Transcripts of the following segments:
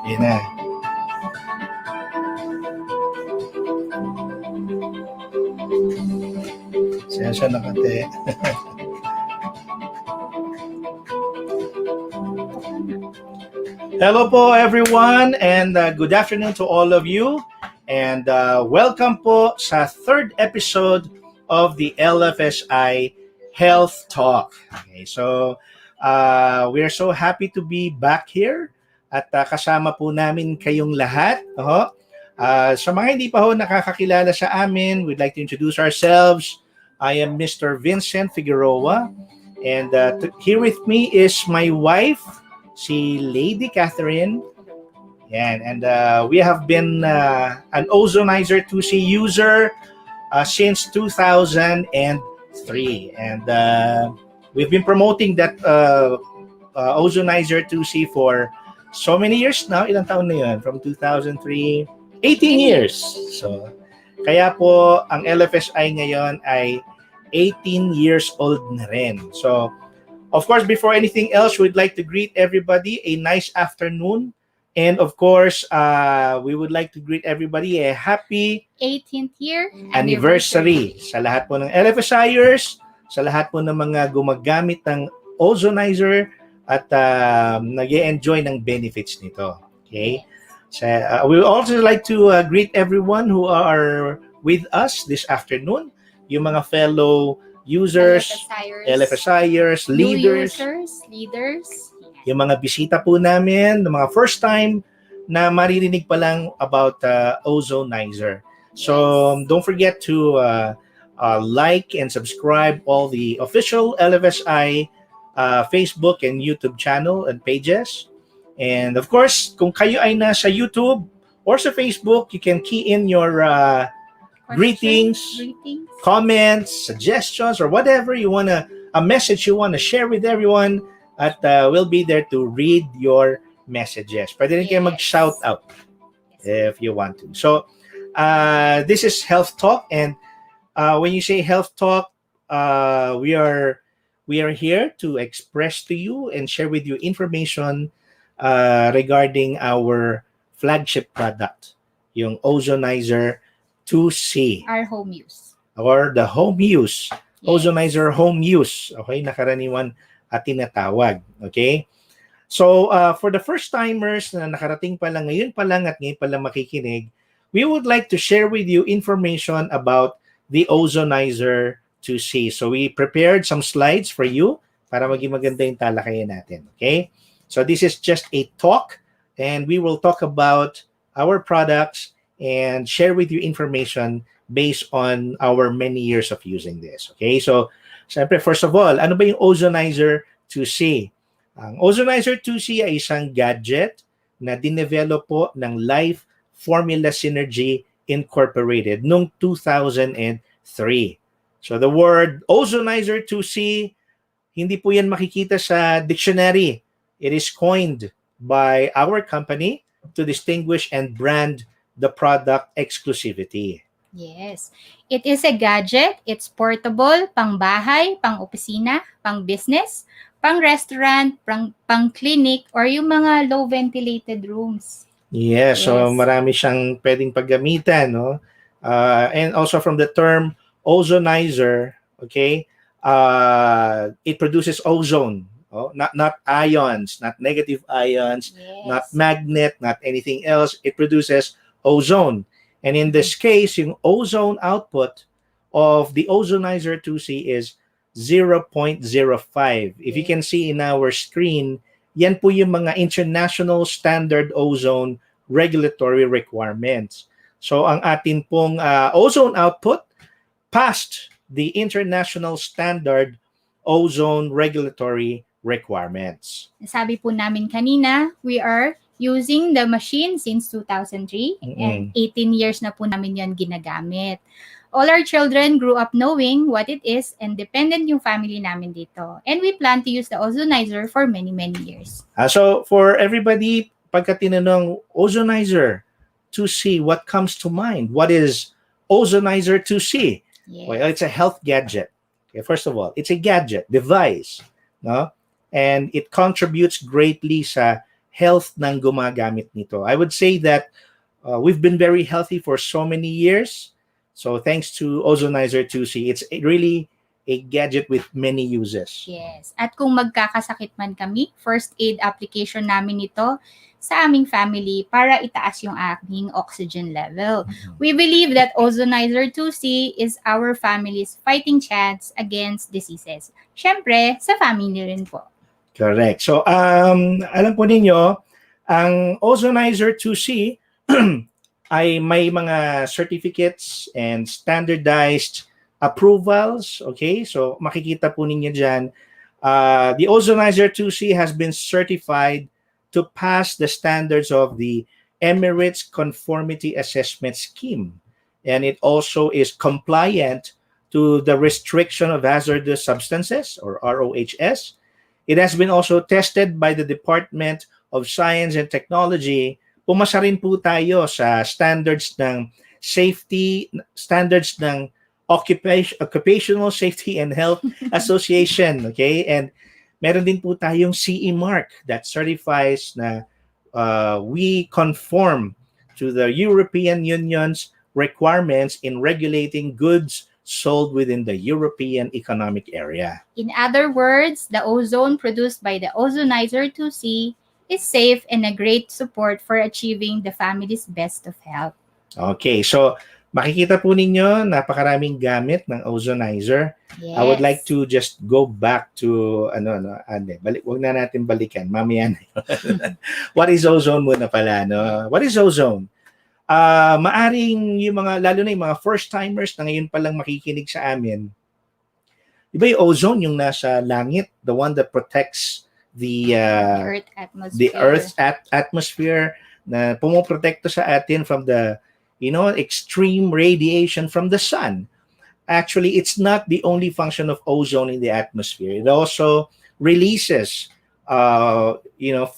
Yun na. Sensya na kante. Hello po everyone and good afternoon to all of you and welcome po sa third episode of the LFSI Health Talk. Okay, so we are so happy to be back here at kasama po namin kayong lahat. Sa mga hindi pa ho nakakakilala sa amin, we'd like to introduce ourselves. I am Mr. Vincent Figueroa and here with me is my wife, si Ladie Catherine. Yan. And we have been an Ozonizer 2C user since 2003. And we've been promoting that Ozonizer 2C for so many years now. Ilang taon na yun? From 2003, 18 years. So, kaya po, ang LFSI ngayon ay 18 years old na rin. So, of course, before anything else, we'd like to greet everybody a nice afternoon. And of course, we would like to greet everybody a happy 18th year anniversary sa lahat po ng LFSIers, sa lahat po ng mga gumagamit ng Ozonizer at nag-enjoy ng benefits nito. Okay? So, we would also like to greet everyone who are with us this afternoon, yung mga fellow users, LFSIers, leaders, yung mga bisita po namin, the mga first time na maririnig pa lang about Ozonizer. So don't forget to like and subscribe all the official LFSI Facebook and YouTube channel and pages. And of course, kung kayo ay nasa YouTube or sa Facebook, you can key in your greetings, comments, suggestions, or whatever you want to, a message you want to share with everyone, at we'll be there to read your messages. Pwede rin kayo mag-shout out if you want to. So, this is Health Talk, and when you say Health Talk, we are here to express to you and share with you information regarding our flagship product, yung Ozonizer 2C. Our home use. Or the home use. Yes. Ozonizer home use. Okay, nakaraniwan at tinatawag. Okay? So, for the first timers na nakarating pa lang, ngayon pa lang at ngayon pa lang makikinig, we would like to share with you information about the Ozonizer 2C. So, we prepared some slides for you para maging maganda yung talakayan natin. Okay? So, this is just a talk and we will talk about our products and share with you information based on our many years of using this. Okay, so syempre, first of all, ano ba yung Ozonizer 2C? Ang Ozonizer 2C ay isang gadget na dinevelop po ng Life Formula Synergy Incorporated noong 2003. So the word Ozonizer 2C, hindi po yan makikita sa dictionary. It is coined by our company to distinguish and brand the product exclusivity. Yes. It is a gadget. It's portable, pang bahay, pang opisina, pang business, pang restaurant, pang clinic, or yung mga low ventilated rooms. Yes. So marami siyang pwedeng paggamitan, no? And also from the term ozonizer, okay? It produces ozone. Oh, not ions, not negative ions, not magnet, not anything else. It produces ozone. And in this case, yung ozone output of the Ozonizer 2C is 0.05. If you can see in our screen, yan po yung mga international standard ozone regulatory requirements. So ang atin pong ozone output passed the international standard ozone regulatory requirements. Sabi po namin kanina, we are using the machine since 2003 and 18 years na po namin yan ginagamit. All our children grew up knowing what it is and dependent yung family namin dito. And we plan to use the Ozonizer for many, many years. So for everybody, pagka tinanong Ozonizer 2C, what comes to mind? What is Ozonizer 2C? Yes. Well, it's a health gadget. Okay, first of all, it's a gadget, device, no? And it contributes greatly sa health ng gumagamit nito. I would say that we've been very healthy for so many years. So thanks to Ozonizer 2C, it's really a gadget with many uses. Yes. At kung magkakasakit man kami, first aid application namin ito sa aming family para itaas yung aking oxygen level. We believe that Ozonizer 2C is our family's fighting chance against diseases. Siyempre, sa family rin po. Correct. So, alam po ninyo, ang Ozonizer 2C ay may mga certificates and standardized approvals. Okay? So, makikita po ninyo dyan, the Ozonizer 2C has been certified to pass the standards of the Emirates Conformity Assessment Scheme. And it also is compliant to the Restriction of Hazardous Substances, or ROHS. It has been also tested by the Department of Science and Technology. Pumasa rin po tayo sa standards ng safety, standards ng Occupational Safety and Health Association. Okay? And meron din po tayong CE mark that certifies na we conform to the European Union's requirements in regulating goods sold within the European Economic Area. In other words, the ozone produced by the Ozonizer 2C is safe and a great support for achieving the family's best of health. Okay, so makikita po ninyo, napakaraming gamit ng Ozonizer. Yes. I would like to just go back to, wag na natin balikan, mamaya na yun. What is ozone muna pala, no? What is ozone? Maaring yung mga, lalo na yung mga first-timers na ngayon palang makikinig sa amin, di ba yung ozone yung nasa langit, the one that protects the Earth's atmosphere, na pumoprotekto sa atin from the extreme radiation from the sun. Actually, it's not the only function of ozone in the atmosphere. It also releases,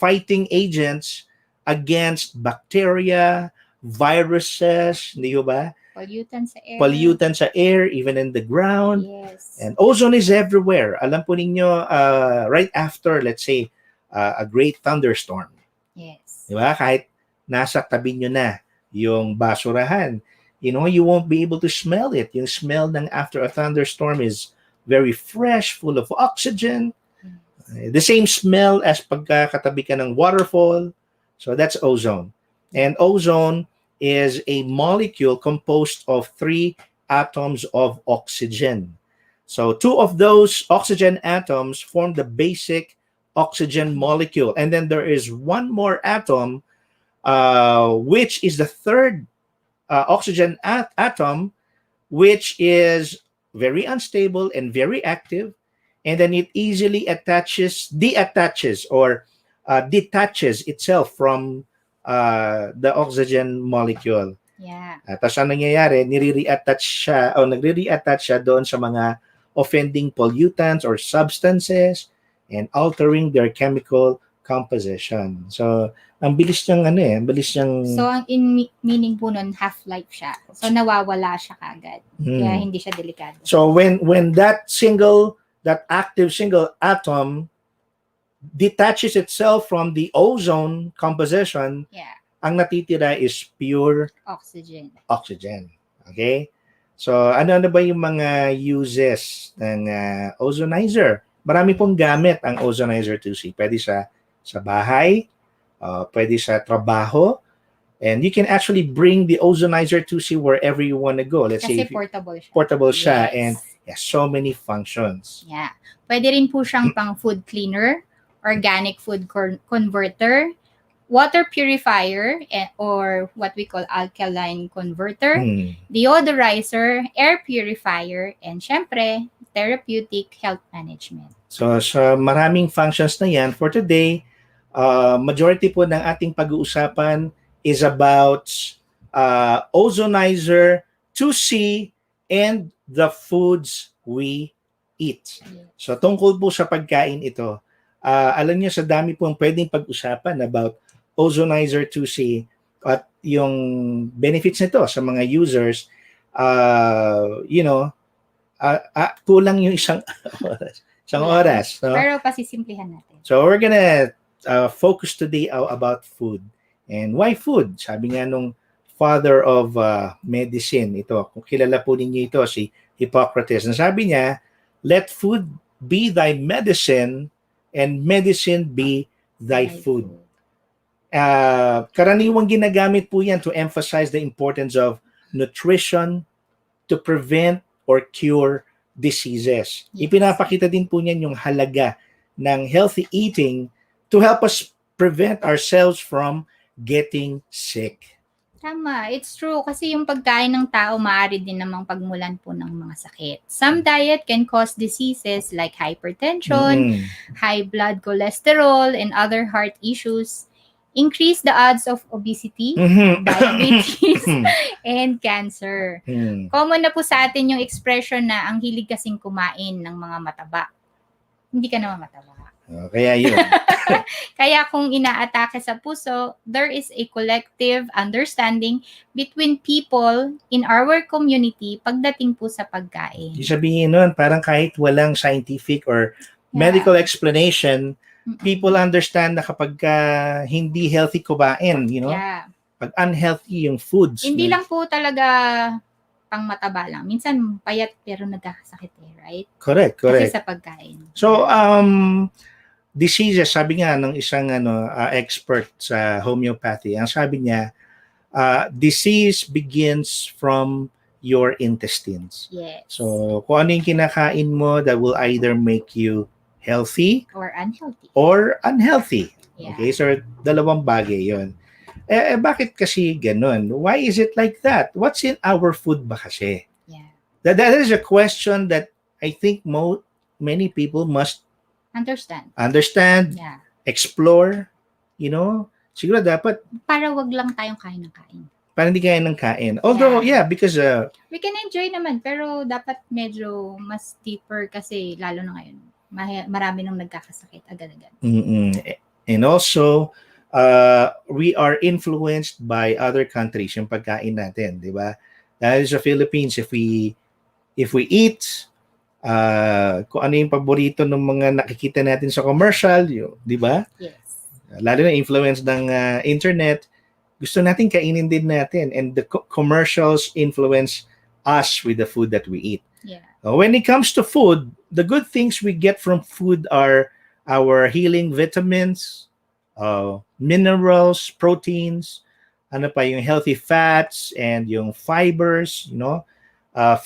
fighting agents against bacteria, viruses, di ba? Pollutant sa air, even in the ground. Yes. And ozone is everywhere. Alam po ninyo, right after, let's say, a great thunderstorm. Yes. Di ba? Kahit nasa tabi nyo na yung basurahan, you won't be able to smell it. Yung smell ng after a thunderstorm is very fresh, full of oxygen. The same smell as pagkakatabi ka ng waterfall. So that's ozone. And ozone is a molecule composed of 3 atoms of oxygen. So 2 of those oxygen atoms form the basic oxygen molecule. And then there is one more atom, which is the third oxygen atom, which is very unstable and very active, and then it easily detaches itself from the oxygen molecule. Yeah. Tapos ang nangyayari, nagre-reattach siya doon sa mga offending pollutants or substances and altering their chemical composition. So, ang bilis niyang So, ang meaning po nun, half-life siya. So, nawawala siya kagad. Kaya hindi siya delikado. So, when that active single atom detaches itself from the ozone composition, ang natitira is pure oxygen. Okay? So, ano ba yung mga uses ng ozonizer? Marami pong gamit ang Ozonizer 2C. Pwede sa bahay, pwede sa trabaho, and you can actually bring the Ozonizer 2C wherever you want to go. Let's say portable siya, and has so many functions. Yeah. Pwede rin po siyang pang food cleaner, organic food converter, water purifier, or what we call alkaline converter, deodorizer, air purifier, and syempre, therapeutic health management. So, sa maraming functions na yan, for today, majority po ng ating pag-uusapan is about Ozonizer 2C and the foods we eat. So, tungkol po sa pagkain ito, alam niyo sa dami pong pwedeng pag-usapan about Ozonizer 2C at yung benefits nito sa mga users, kulang yung isang oras. No? Pero pasisimplihan natin. So we're gonna focus today about food. And why food? Sabi nga nung father of medicine, ito, kung kilala po ninyo ito, si Hippocrates, na sabi niya, let food be thy medicine and medicine be thy food. Karaniwang ginagamit po yan to emphasize the importance of nutrition to prevent or cure diseases. Yes. Ipinapakita din po niyan yung halaga ng healthy eating to help us prevent ourselves from getting sick. Tama, it's true. Kasi yung pagkain ng tao, maaari din namang pagmulan po ng mga sakit. Some diet can cause diseases like hypertension, high blood cholesterol, and other heart issues. Increase the odds of obesity, diabetes, and cancer. Common na po sa atin yung expression na ang hilig kasing kumain ng mga mataba. Hindi ka naman mataba. Kaya yun. Kaya kung inaatake sa puso, there is a collective understanding between people in our community pagdating po sa pagkain. Sabihin nun, parang kahit walang scientific or medical explanation, people understand na kapag hindi healthy kumain, pag unhealthy yung foods. Hindi lang po talaga pang mataba lang. Minsan payat pero nagkakasakit right? Correct. Kasi sa pagkain. So, diseases, sabi nga ng isang expert sa homeopathy, ang sabi niya, disease begins from your intestines. Yes. So, kung ano yung kinakain mo, that will either make you healthy or unhealthy. Yeah. Okay, so dalawang bagay yon. Bakit kasi ganun? Why is it like that? What's in our food ba kasi? Yeah. That is a question that I think many people must understand, explore, siguro dapat para wag lang tayong kain ng kain. Para hindi kain ng kain. Although, because we can enjoy naman, pero dapat medyo mas deeper kasi lalo na ngayon. Marami nang nagkakasakit agad-agad. And also, we are influenced by other countries yung pagkain natin, di ba? Dahil sa Philippines, if we eat, kung ano yung paborito ng mga nakikita natin sa commercial, di ba? Yes. Lalo na influence ng internet, gusto natin kainin din natin, and the commercials influence us with the food that we eat. Yeah. When it comes to food, the good things we get from food are our healing vitamins, minerals, proteins, yung healthy fats, and yung fibers,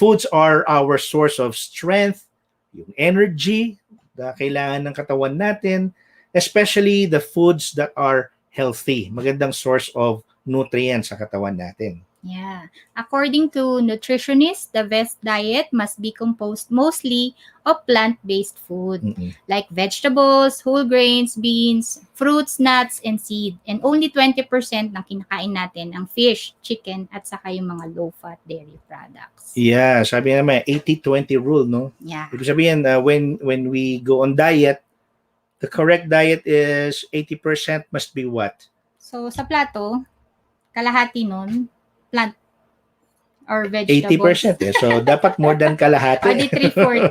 foods are our source of strength, yung energy na kailangan ng katawan natin, especially the foods that are healthy. Magandang source of nutrients sa katawan natin. Yeah. According to nutritionists, the best diet must be composed mostly of plant-based food, like vegetables, whole grains, beans, fruits, nuts, and seed. And only 20% ng kinakain natin ang fish, chicken, at saka yung mga low-fat dairy products. Yeah, sabi naman, 80-20 rule, no? Yeah. Ibig sabihin, when we go on diet, the correct diet is 80% must be what? So, sa plato, kalahati nun, plant or vegetables. 80%. So, dapat more than kalahati. O di 3/4.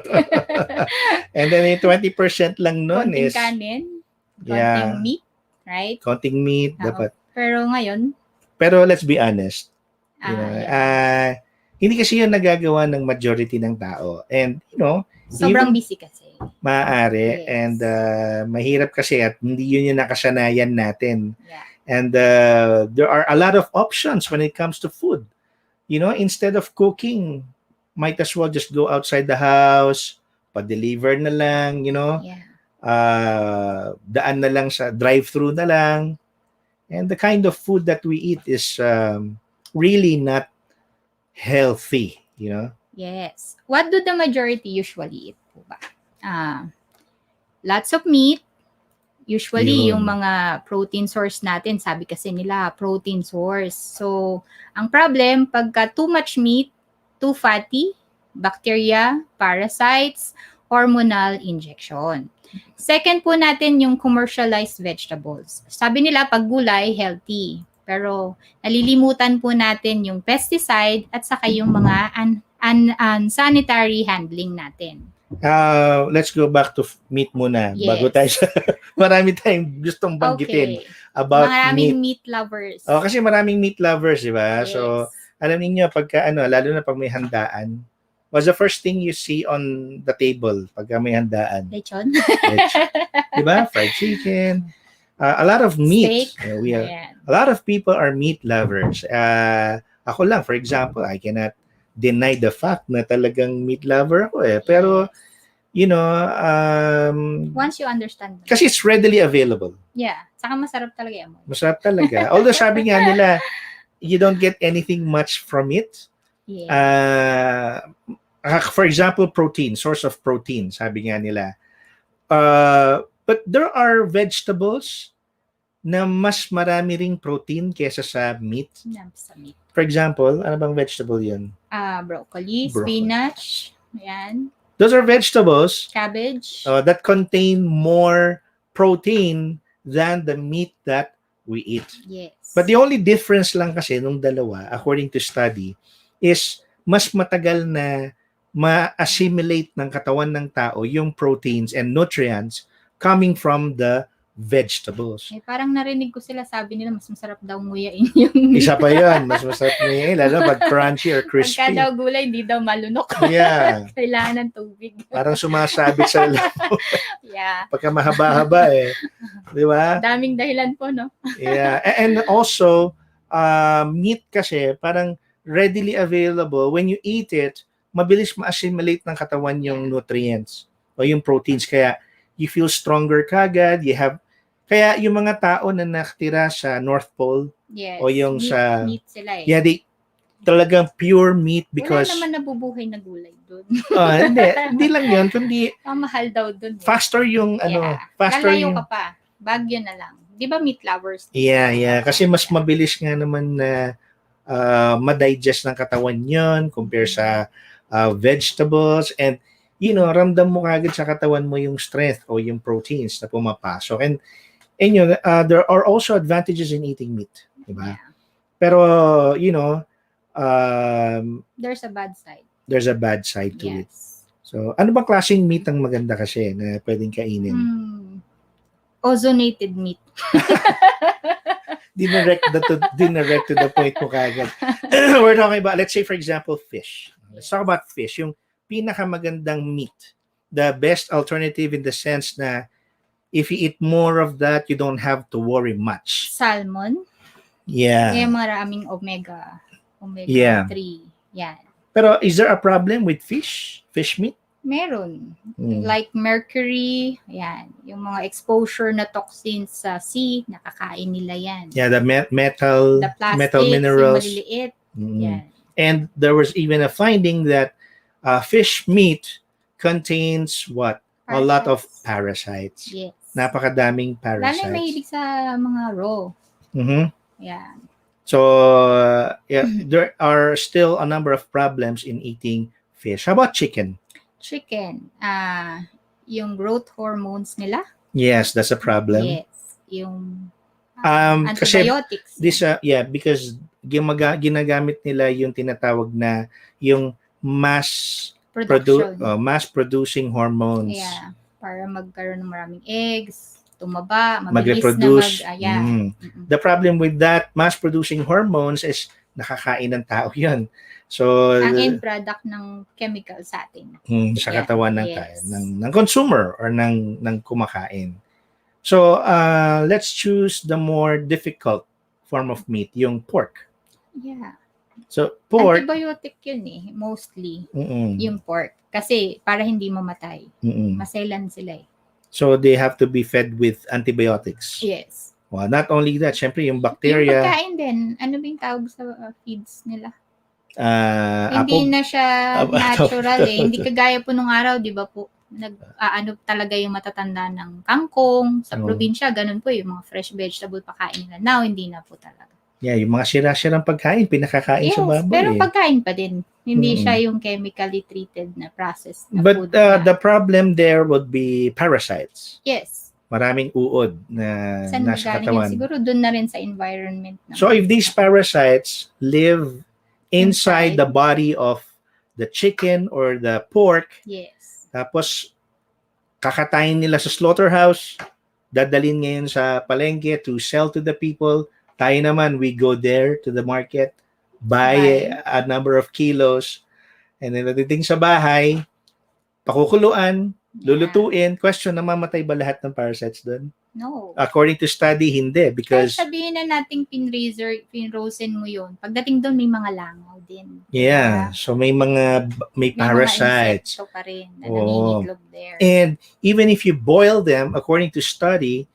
And then yung 20% lang nun konting is... kanin, konting meat, right? Konting meat, dapat. Pero ngayon... Pero let's be honest. Hindi kasi yun nagagawa ng majority ng tao. And, sobrang busy kasi. Maaari. Yes. And mahirap kasi at hindi yun yung nakasanayan natin. Yeah. And there are a lot of options when it comes to food. Instead of cooking, might as well just go outside the house, pa-deliver na lang, Yeah. Daan na lang sa drive-thru na lang. And the kind of food that we eat is really not healthy, Yes. What do the majority usually eat po ba? Lots of meat. Usually, yung mga protein source natin, sabi kasi nila, protein source. So, ang problem, pagka too much meat, too fatty, bacteria, parasites, hormonal injection. Second po natin yung commercialized vegetables. Sabi nila, pag gulay, healthy. Pero, nalilimutan po natin yung pesticide at saka yung mga unsanitary handling natin. Let's go back to meat muna bago Yes. tayo sa marami tayong gustong banggitin Okay. about Maraming meat. meat lovers. Oh, kasi maraming meat lovers, di ba? Yes. So, alam niyo pagka lalo na pag may handaan, what's the first thing you see on the table pagka may handaan? Lechon. Di ba? Fried chicken. A lot of meat. Steak. Ayan. A lot of people are meat lovers. Ako lang, for example, I cannot deny the fact na talagang meat lover ako eh. Pero, Yes. Once you understand. kasi it's readily available. Yeah. Saka masarap talaga yan. Masarap talaga. Although sabi nga nila, you don't get anything much from it. Yes. For example, protein, source of protein, sabi nga nila. But there are vegetables na mas marami ring protein kesa sa meat. Sa meat. For example, ano bang vegetable yun? Broccoli, spinach, ayan. Those are vegetables Cabbage. that contain more protein than the meat that we eat. Yes. But the only difference lang kasi nung dalawa, according to study, is mas matagal na ma-assimilate ng katawan ng tao yung proteins and nutrients coming from the vegetables. Parang narinig ko sila, sabi nila mas masarap daw nguyain yung meat. Isa pa yun, mas masarap nguyain, lalo pag crunchy or crispy. Pagka daw gulay, hindi daw malunok. Yeah. Kailangan ng tubig. Parang sumasabit sa labo. Yeah. Pagka mahaba-haba eh. Di ba? Daming dahilan po, no? Yeah. And also, meat kasi parang readily available. When you eat it, mabilis ma-assimilate ng katawan yung nutrients o yung proteins. Kaya you feel stronger kagad. Kaya yung mga tao na nakatira sa North Pole o yung meat sila eh. Yeah, talagang pure meat because wala naman nabubuhay na gulay doon. Hindi lang yun, kundi mahal daw doon. Faster yung faster lalayo yung ka pa. Baguio na lang. Di ba meat lovers? Yeah. Kasi mas mabilis nga naman na ma-digest ng katawan yun compare sa vegetables and ramdam mo kagad sa katawan mo yung strength o yung proteins na pumapasok. And there are also advantages in eating meat, di ba? Yeah. Pero there's a bad side. There's a bad side to it. So, ano bang klaseng meat ang maganda kasi na pwedeng kainin? Ozonated meat. Dinirect to the point mo kagad. We're talking about, let's say for example, fish. Let's talk about fish. Yung pinakamagandang meat. The best alternative in the sense na if you eat more of that, you don't have to worry much. Salmon. Yeah. Maraming omega 3. Yan. Pero is there a problem with fish meat? Meron. Like mercury, yan. Yung mga exposure na toxins sa sea, nakakain nila yan. Yeah, the metal minerals. Yung maliliit. Yan. And there was even a finding that fish meat contains what? Parasites. A lot of parasites. Yes. Napakadaming parasites. Lalo mahilig sa mga raw. Yeah. So, there are still a number of problems in eating fish. How about chicken? Chicken. Yung growth hormones nila. Yes, that's a problem. Yes. Yung antibiotics. Because ginagamit nila yung tinatawag na yung mass producing hormones. Yeah. Para magkaroon ng maraming eggs, tumaba, mag-reproduce. The problem with that mass producing hormones is nakakain ng tao yun. So, ang end product ng chemical sa atin. Sa katawan ng tayo, ng consumer or ng kumakain. So, let's choose the more difficult form of meat, yung pork. Yeah. So, pork... Antibiotic yun mostly, yung pork. Kasi, para hindi mamatay. Maselan sila So, they have to be fed with antibiotics. Yes. Well, not only that, syempre yung bacteria... Yung pagkain din, ano ba yung tawag sa feeds nila? apple? Hindi na siya natural Hindi kagaya po nung araw, di ba po? Ano talaga yung matatanda ng kangkong. Sa probinsya, ganun po yung mga fresh vegetable pakain nila. Now, hindi na po talaga. Yeah, yung mga sira-sirang pagkain, pinakakain sa baboy. Pero pagkain pa din. Hindi siya yung chemically treated na process na But food the problem there would be parasites. Yes. Maraming uod na nasa katawan. Siguro doon na rin sa environment. So if these parasites live inside the body of the chicken or the pork, yes, Tapos, kakatayin nila sa slaughterhouse, dadalhin ngayon sa palengke to sell to the people. Tayo naman, we go there to the market, buy a number of kilos, and then natiting sa bahay, pakukuluan, lulutuin. Question, namamatay ba lahat ng parasites doon? No. According to study, hindi. Kahit Because, sabihin na nating pinrosen mo yun, pagdating doon may mga langaw din. yeah, so may May parasites. mga insekto pa rin na Oo. nangingitlog there. And even if you boil them, according to study,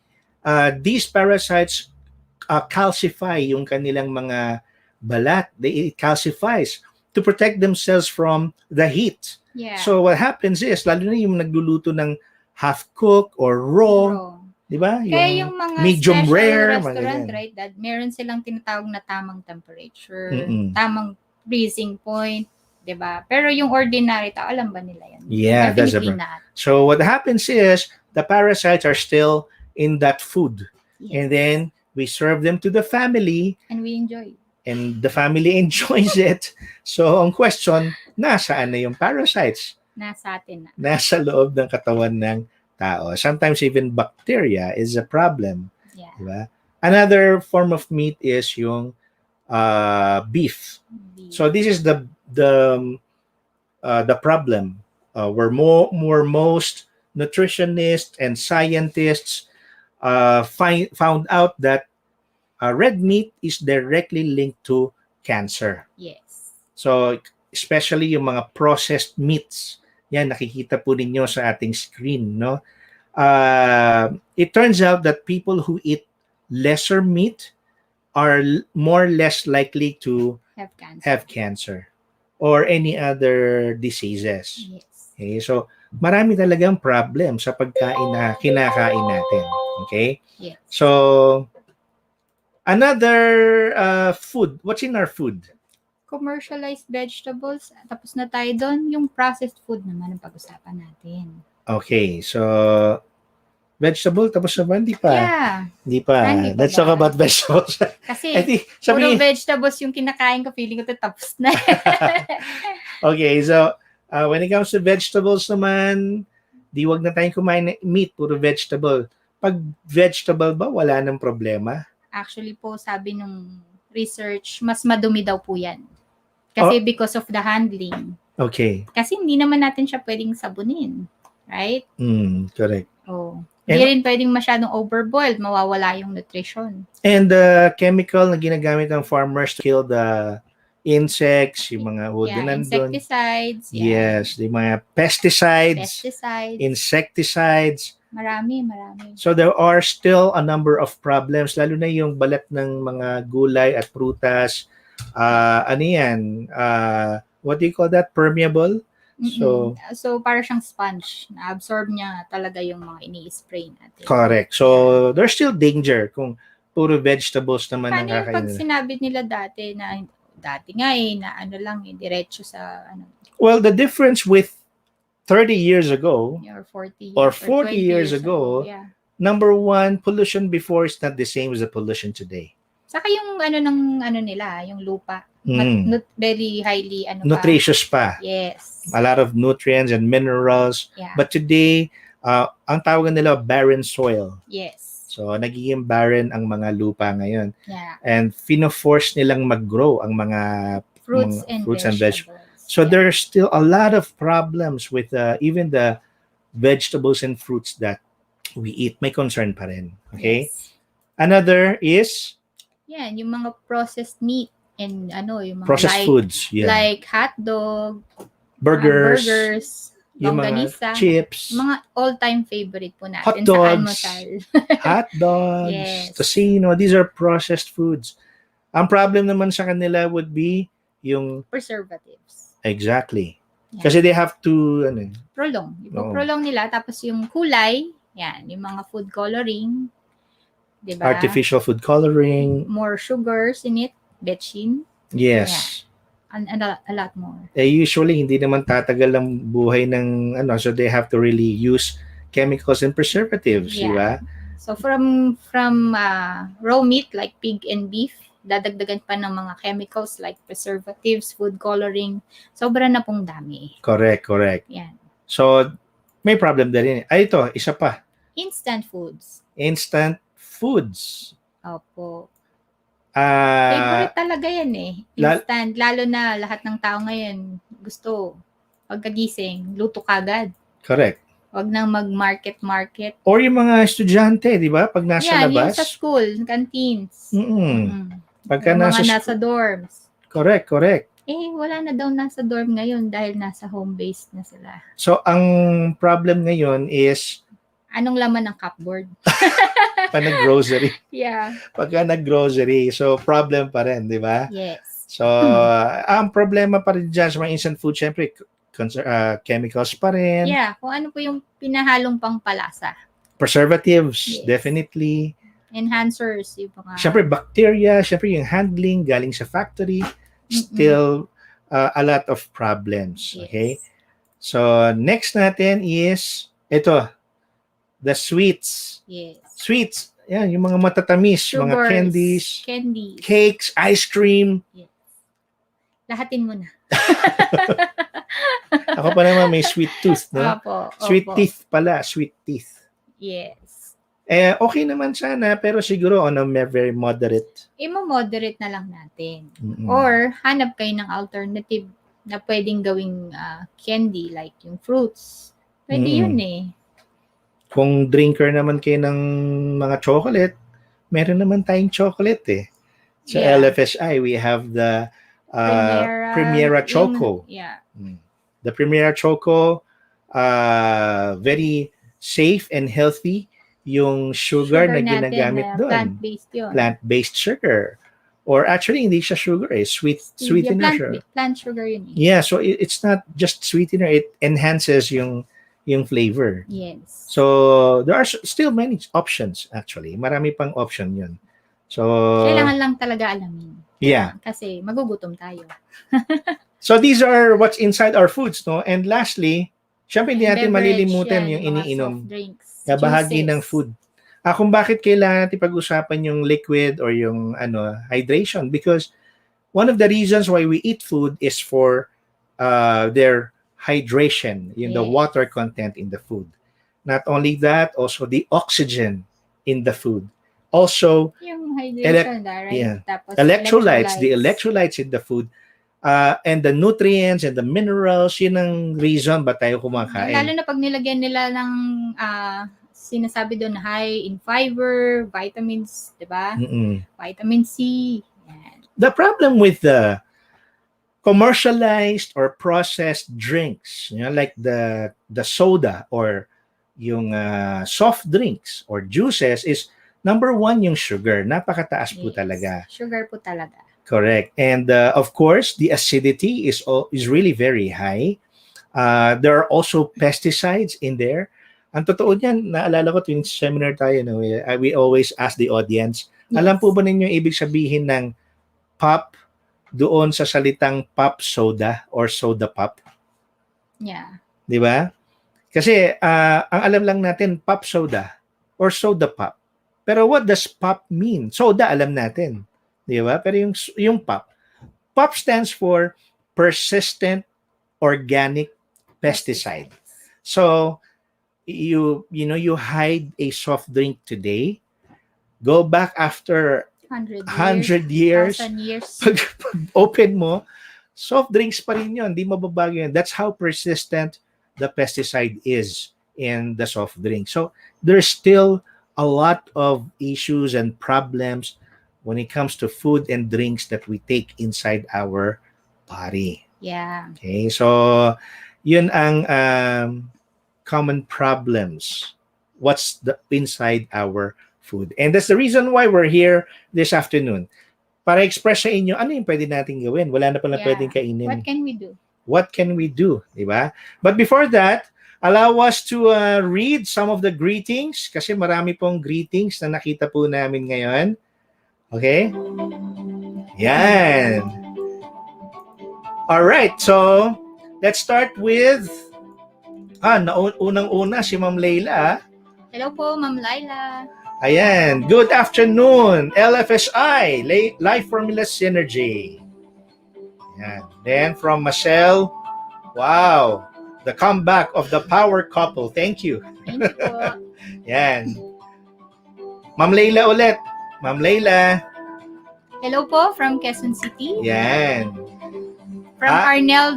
these parasites calcify yung kanilang mga balat. It calcifies to protect themselves from the heat. Yeah. So what happens is, lalo na yung nagluluto ng half-cook or raw, di ba? Kaya yung mga medium special rare, restaurant, mga right, that meron silang tinatawag na tamang temperature, Mm-mm. tamang freezing point, di ba? Pero yung ordinary tao, alam ba nila yan? Yeah, that's the Definitely not. So what happens is, the parasites are still in that food. Yes. And then, we serve them to the family, And we enjoy. and the family enjoys it. So, ang question, nasaan na yung parasites? Nasa atin na. Nasa loob ng katawan ng tao. Sometimes even bacteria is a problem. Yeah. Diba? Another form of meat is yung beef. So this is the problem where most nutritionists and scientists found out that red meat is directly linked to cancer. Yes. So, especially yung mga processed meats, yan, nakikita po ninyo sa ating screen, no? It turns out that people who eat lesser meat are more or less likely to have cancer or any other diseases. Yes. Okay, so marami talagang problem sa pagkain na kinakain natin. Okay? Yes. So, another food. What's in our food? Commercialized vegetables. Tapos na tayo doon. Yung processed food naman ang pag-usapan natin. Okay, so vegetable, tapos na ba? Hindi pa. Yeah. Hindi pa. Let's talk about vegetables. Kasi puro vegetables yung kinakain ko, feeling ko ito tapos na. Okay, so when it comes to vegetables naman, di wag na tayong kumain ng meat, puro vegetable. Pag vegetable ba, wala nang problema? Actually po, sabi nung research, mas madumi daw po yan. Kasi because of the handling. Okay. Kasi hindi naman natin siya pwedeng sabunin. Right? Correct. Oh. Hindi rin pwedeng masyadong overboiled, mawawala yung nutrition. And the chemical na ginagamit ng farmers to kill the insects, yung mga insecticides. Yes, yung mga pesticides, insecticides. Marami. So there are still a number of problems, lalo na yung balat ng mga gulay at prutas. Ano yan? What do you call that? Permeable? So para siyang sponge, na-absorb niya talaga yung mga ini-spray natin. Correct. So there's still danger kung puro vegetables naman ang kakainin. Paano pag sinabi nila dati nga na ano lang, diretso sa ano? Well, the difference with 30 years ago or 40 years ago, number one, pollution before is not the same as the pollution today. Saka yung nila, yung lupa. Very highly nutritious pa. Yes. A lot of nutrients and minerals. Yeah. But today, ang tawagan nila barren soil. Yes. So, nagiging barren ang mga lupa ngayon. Yeah. And fino-force nilang mag-grow ang mga fruits and vegetables. So, there's still a lot of problems with even the vegetables and fruits that we eat. May concern pa rin. Okay? Yes. Another is? Yung mga processed meat and yung mga processed foods. Yeah. Like hot dog, burgers, yung mga chips, mga all-time favorite po natin hot dogs, sa almusal. Hot dogs, yes. Tocino, these are processed foods. Ang problem naman sa kanila would be yung preservatives. Exactly. Kasi they have to prolong. Prolong nila, tapos yung kulay, yung mga food coloring, diba? Artificial food coloring, more sugars in it, betchin. Yes. And a lot more. Usually hindi naman tatagal ang buhay ng so they have to really use chemicals and preservatives, diba? So from raw meat like pig and beef, dadagdagan pa ng mga chemicals like preservatives, food coloring, sobra na pong dami. Correct. Yan. So May problem na rin. Ay, ito, isa pa. Instant foods. Instant foods. Opo. Ah, Favorite talaga yan eh. la- Instant. Lalo na lahat ng tao ngayon gusto pagkagising, luto kagad. correct. Wag nang mag-market. Or yung mga estudyante, di ba? Pag nasa Yan, yung sa labas. school, canteens. Pagka Yung mga nasa nasa dorms. Correct. Wala na daw nasa dorm ngayon dahil nasa home-based na sila. So, ang problem ngayon is Anong laman ng cupboard? pag nag-grocery. Yeah. Pagka nag-grocery, so problem pa rin, di ba? Yes. So, ang problema pa rin dyan sa mga instant food, syempre, chemicals pa rin. Yeah, kung ano po yung pinahalong pangpalasa. Preservatives, Yes. definitely. Enhancers, yung mga... Syempre, bacteria, syempre yung handling galing sa factory, still a lot of problems. Yes. Okay? So, next natin is, ito, the sweets. Yes. Sweets, yan, yung mga matatamis, mga Sugars, candies, candies. cakes, ice cream. Yes. Lahatin mo na. Ako pa naman may sweet tooth, no? Opo. Sweet teeth pala, sweet teeth. Yes. Okay naman sana, pero siguro on a very moderate. Imo-moderate na lang natin. Mm-mm. Or, hanap kayo ng alternative na pwedeng gawing candy, like yung fruits. Pwede yun eh. Kung drinker naman kayo ng mga chocolate, meron naman tayong chocolate eh. Sa LFSI, we have the Primera Choco. Yeah. The Primera Choco, very safe and healthy yung sugar na ginagamit doon. Plant-based yun. Plant-based sugar. Or actually, hindi siya sugar eh. Sweetener siya. Plant sugar yun eh. Yeah, so it's not just sweetener. It enhances yung flavor. Yes. So, there are still many options actually. Marami pang option yun. So, kailangan lang talaga alamin. Yeah. Kasi magugutom tayo. So, these are what's inside our foods, no? And lastly, syempre hindi natin malilimutan yung iniinom. Soft drinks, bahagi ng food. Kung bakit kailangan natin pag-usapan yung liquid or yung hydration, because one of the reasons why we eat food is for their hydration, the water content in the food. Not only that, also the oxygen in the food. Also, yung hydration, right? Yeah. Tapos electrolytes, the electrolytes in the food, and the nutrients and the minerals, yun ang reason ba tayo kumakain. Lalo na pag nilagyan nila ng sinasabi doon high in fiber, vitamins, di ba? Vitamin C. Yan. The problem with the commercialized or processed drinks, like the soda or yung soft drinks or juices is number one yung sugar. Napakataas po talaga. Sugar po talaga. Correct. And of course, the acidity is really very high. There are also pesticides in there. Ang totoo niyan, naalala ko tuwing seminar tayo, we always ask the audience, alam po ba ninyo ibig sabihin ng pop doon sa salitang pop soda or soda pop? Yeah. Di ba? Kasi ang alam lang natin, pop soda or soda pop. Pero what does pop mean? Soda, alam natin. Di ba? Pero yung pop stands for persistent organic pesticide. So, you hide a soft drink today, go back after 100 years, 1,000 years. Pag open mo, soft drinks pa rin yun. Di mababago yun. That's how persistent the pesticide is in the soft drink. So, there's still a lot of issues and problems when it comes to food and drinks that we take inside our body. Yeah. Okay, so yun ang common problems. What's inside our food? And that's the reason why we're here this afternoon. Para express sa inyo, ano yung pwede natin gawin? Wala na pala pwedeng kainin. What can we do? What can we do? Diba? But before that, allow us to read some of the greetings kasi marami pong greetings na nakita po namin ngayon. Okay? Yan. Alright, so let's start with unang-una si Ma'am Layla. Hello po, Ma'am Laila. Ayan. Good afternoon, LFSI, Life Formula Synergy. Ayan. Then from Michelle, wow, the comeback of the power couple. Thank you. Thank you po. Yan. Ma'am Leila ulit. Ma'am Leila. Hello po from Quezon City. Yan. From Arnel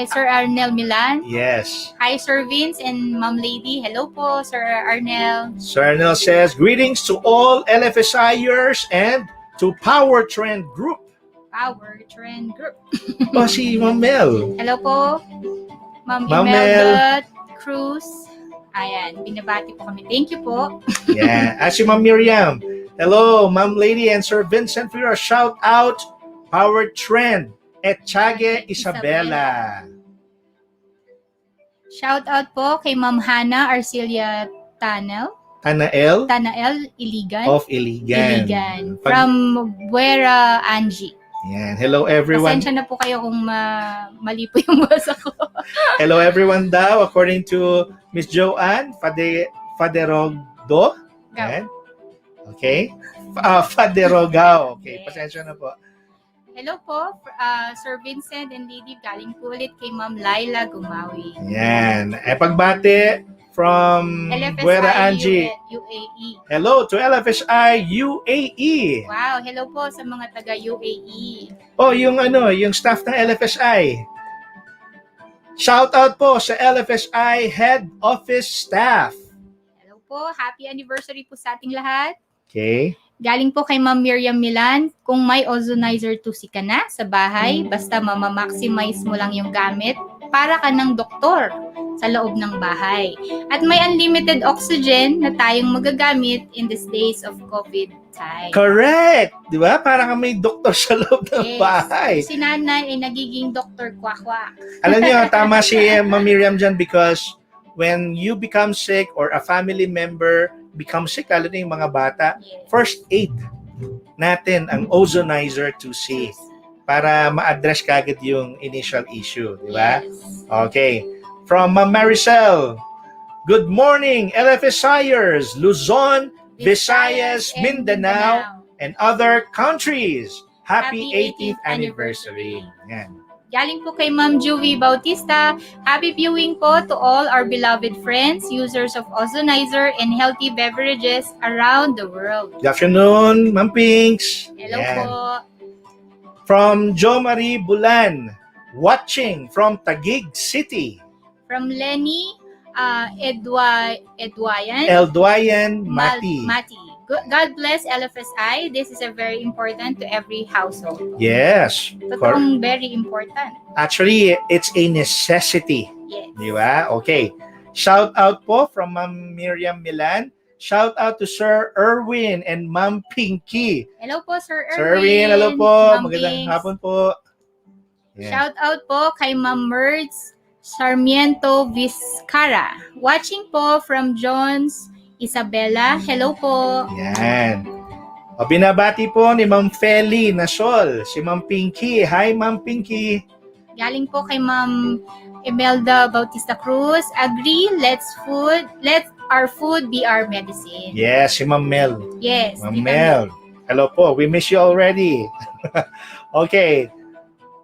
Sir Arnel Milan. Yes. Hi, Sir Vince and Ma'am Ladie. Hello po, Sir Arnel. Sir Arnel says, greetings to all LFSIers and to Power Trend Group. Power Trend Group. Si Ma'am Mel. Hello po, Ma'am Ma'am Imelda Cruz. Ayan, binabati po kami. Thank you po. Yeah. Si Ma'am Miriam. Hello, Ma'am Ladie and Sir Vincent for your shout out. Power Trend at Tiague Isabela. Shout out po kay Ma'am Hana Arcelia Tanael Iligan. of Iligan. From Buera Angie. Yan. Hello everyone. Pasensya na po kayo kung mali po yung basa ko. Hello everyone daw according to Miss Joanne Faderogdo. Yan. Okay. Faderogao. Okay, pasensya na po. Hello po, Sir Vincent and Ladie. Galing po ulit kay Ma'am Laila Gumawi. Yan. Pagbate from LFSI Buera Angie. UAE. Hello to LFSI UAE. Wow, hello po sa mga taga UAE. Yung staff ng LFSI. Shout out po sa LFSI head office staff. Hello po, happy anniversary po sa ating lahat. Okay. Galing po kay Ma'am Miriam Milan, kung may ozonizer 2C ka na sa bahay, basta maximize mo lang yung gamit, para ka ng doktor sa loob ng bahay. At may unlimited oxygen na tayong magagamit in these days of COVID time. Correct! Di ba? Para ka may doktor sa loob ng bahay. Si nanay ay nagiging doktor kwak-kwak. Alam niyo, tama si Ma'am Miriam dyan because when you become sick or a family member become sick, lalo na yung mga bata, first aid natin ang ozonizer 2C para ma-address kagad yung initial issue, di ba? Yes. Okay. From Ma'am Maricel, good morning, LFSIers, Luzon, Visayas, Mindanao, and other countries. Happy 18th anniversary. Yan. Galing po kay Ma'am Juvie Bautista. Happy viewing po to all our beloved friends, users of ozonizer and healthy beverages around the world. Good afternoon, Ma'am Pinks. Hello Yan. po. From Jo Marie Bulan, watching from Taguig City. From Lenny Edwayan Mati. God bless LFSI. This is a very important to every household. Yes. Totoong very important. Actually, it's a necessity. Yes. Di ba? Okay. Shout out po from Ma'am Miriam Milan. Shout out to Sir Erwin and Ma'am Pinky. Hello po, Sir Erwin. Sir Erwin, hello po. Ma'am Magandang Pinks. hapon po. Yeah. Shout out po kay Ma'am Mertz Sarmiento Vizcara. Watching po from Jones Isabela. Hello po. Yan. O, binabati po ni Ma'am Feli Nasol, si Ma'am Pinky. Hi, Ma'am Pinky. Galing po kay Ma'am Imelda Bautista Cruz. Agree, let our food be our medicine. Yes, si Ma'am Mel. Yes. Ma'am Mel. Hello po. We miss you already. Okay.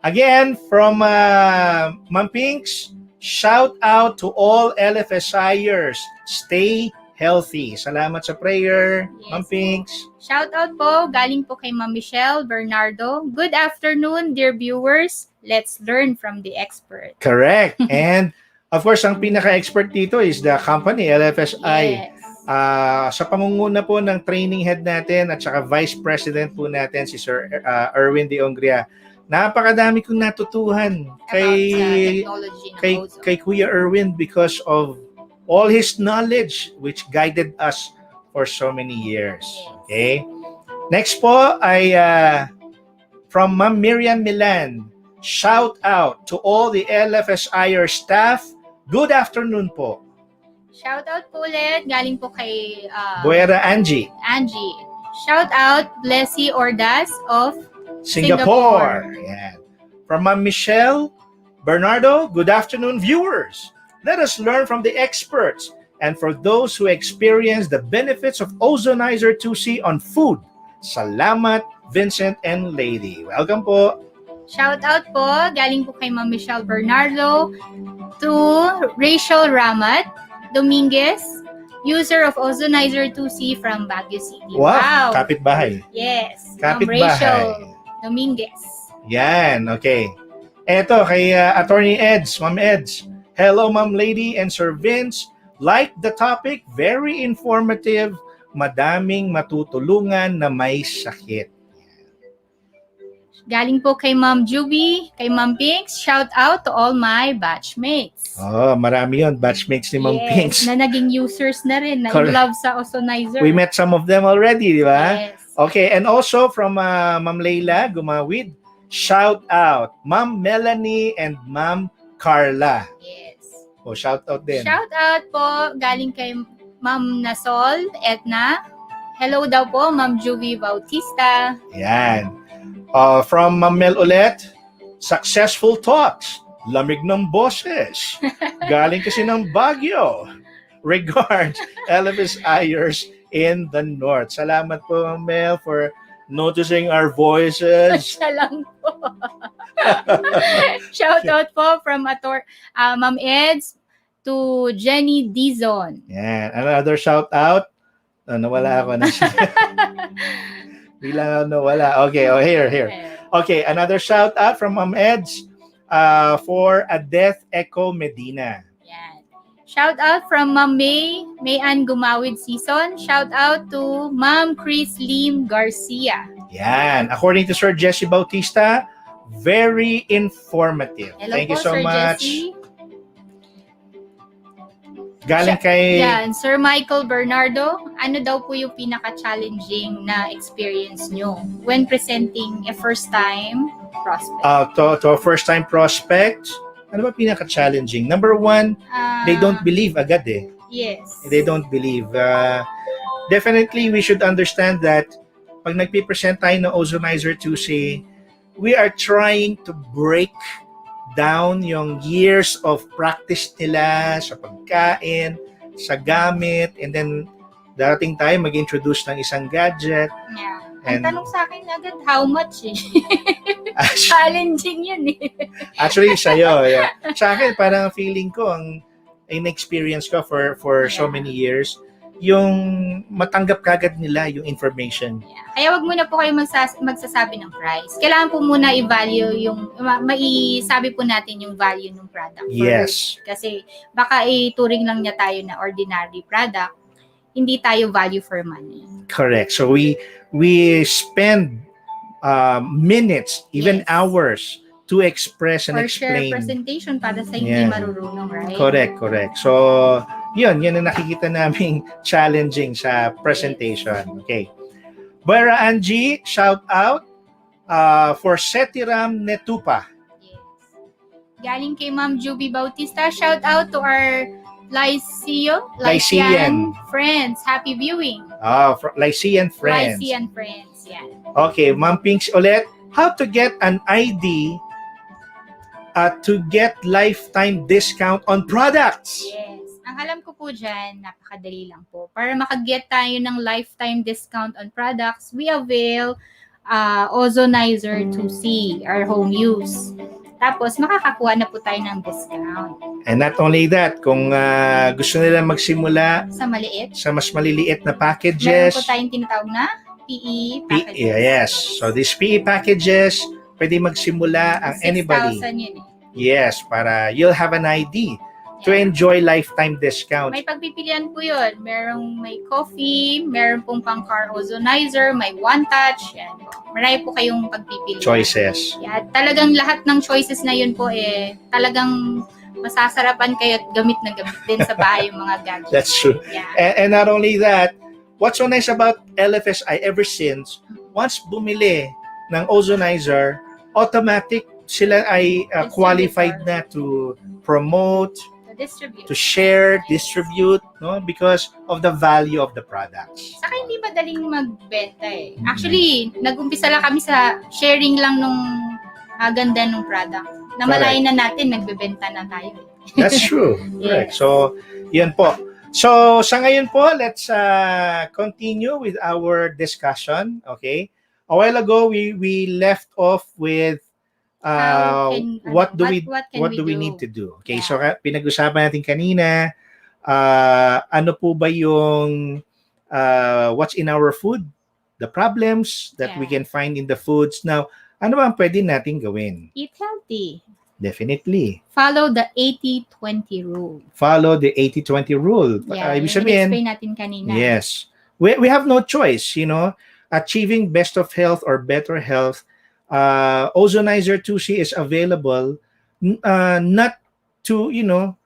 Again, from Ma'am Pinks, shout out to all LFSIers. Stay healthy. Salamat sa prayer, Yes. Ma'am Pinks. Shout out po, galing po kay Ma'am Michelle Bernardo. Good afternoon, dear viewers. Let's learn from the expert. Correct. And of course, ang pinaka-expert dito is the company, LFSI. Yes. Sa pangunguna po ng training head natin at saka vice president po natin, si Sir Erwin de Ongria. Napakadami kong natutuhan kay Kuya Erwin because of all his knowledge which guided us for so many years. Okay? Next po ay from Ma'am Miriam Milan. Shout out to all the LFSIer staff. Good afternoon po. Shout out po ulit. Galing po kay Buera Angie. Shout out Blessy Ordas of Singapore. Yan. From Ma'am Michelle Bernardo, good afternoon, viewers. Let us learn from the experts and for those who experience the benefits of Ozonizer 2C on food. Salamat, Vincent and Ladie. Welcome po. Shout out po, galing po kay Ma'am Michelle Bernardo to Rachel Ramat Dominguez, user of Ozonizer 2C from Baguio City. Wow! Kapitbahay. Yes, Ma'am Kapitbahay. Rachel Dominguez. Yan, okay. Eto, kay Attorney Eds, Ma'am Eds. Hello, Ma'am Ladie and Sir Vince. Like the topic, very informative, madaming matutulungan na may sakit. Galing po kay Ma'am Juby, kay Ma'am Pinks. Shout out to all my batchmates. Oh, marami yun. Batchmates ni Ma'am Pinks. Na naging users na rin, na in love sa Ozonizer. We met some of them already, di ba? Yes. Okay, and also from Ma'am Leila Gumawid, shout out Ma'am Melanie and Ma'am Carla. Yes. Oh, shout out din. Shout out po galing kay Ma'am Nasol, Etna. Hello daw po, Ma'am Juvie Bautista. Yan. From Ma'am Mel ulit, successful talks, lamig ng boses. Galing kasi ng Baguio. Regards, LFSIers in the North. Salamat po, Ma'am Mel, for noticing our voices. Siya lang po. Shout out po from Ma'am Eds to Jenny Dizon. Yan. Another shout out. Nawala ako na siya. Bilang nawala. Okay, here. Okay, another shout out from Ma'am Eds for a Death Echo Medina. Yan. Shout out from Ma'am Mayan Gumawid Season. Shout out to Ma'am Chris Lim Garcia. Yan. According to Sir Jesse Bautista, very informative. Hello Thank po, you so Sir much. Jesse. Galing kay... Yan, Sir Michael Bernardo, ano daw po yung pinaka-challenging na experience nyo when presenting a first-time prospect? To a first-time prospect, ano ba pinaka-challenging? Number one, they don't believe agad eh. Yes. They don't believe. Definitely, we should understand that pag nagpipresent tayo ng Ozonizer 2C, we are trying to break down yung years of practice nila sa pagkain, sa gamit, and then darating tayo mag-introduce ng isang gadget. Yeah. And, ang tanong sa akin agad, how much eh? Challenging yun eh. Actually, sa'yo. Yeah. Sa akin, parang feeling ko, ang in-experience ko for so many years, yung matanggap kagad nila yung information. Yeah. Kaya wag muna po kayo magsasabi ng price. Kailangan po muna i-value yung, maisabi po natin yung value ng product. Yes. Kasi baka ituring lang niya tayo na ordinary product, hindi tayo value for money. Correct. So we spend minutes, even hours, to express and explain. Share presentation para sa hindi marurunong, right? Correct. So, yan ang nakikita naming challenging sa presentation. Okay. Bara Angie, shout out for Setiram Netupa. Yes. Galing kay Ma'am Juby Bautista, shout out to our Lycean friends. Happy viewing. Lycean friends. Lycean friends, yan. Okay, Ma'am Pinks ulit. How to get an ID to get lifetime discount on products? Yes. Ang alam ko po dyan, napakadali lang po. Para makaget tayo ng lifetime discount on products, we avail Ozonizer 2C, our home use. Tapos, makakakuha na po tayo ng discount. And not only that, kung gusto nila magsimula sa maliit, sa mas maliliit na meron packages, po tayong tinatawag na PE packages. Yes. So, these PE packages, pwede magsimula ang anybody. 6,000 yun eh. Yes, para you'll have an ID to enjoy lifetime discount. May pagpipilian po yun. May coffee, meron pong pang-car ozonizer, may one-touch. Yan po. Marami po kayong pagpipilian. Choices. Yeah, talagang lahat ng choices na yun po talagang masasarapan kayo at gamit na gamit din sa bahay yung mga gadgets. That's true. Yeah. And not only that, what's so nice about LFSI ever since, once bumili ng ozonizer, automatic sila ay qualified na to promote, to share, distribute, no? Because of the value of the products. Saka hindi madaling magbenta eh. Actually, nag-umpisa lang kami sa sharing lang nung ganda ng product. Namalayan na natin, nagbebenta na tayo. That's true. Correct. Yes. So, yun po. So, sa ngayon po, let's continue with our discussion. Okay? A while ago, we left off with what can we need do? to do? Okay, Yeah. so pinag-usapan natin kanina, ano po ba yung what's in our food, the problems that we Yeah. can find in the foods. Now, ano ba ang pwede natin gawin? Eat healthy. Definitely. Follow the 80-20 rule. Follow the 80-20 rule. Yeah, Ibig yung sabihin, explain natin kanina. yes. We have no choice, you know. Achieving best of health or better health, Ozonizer 2C is available not to, you know,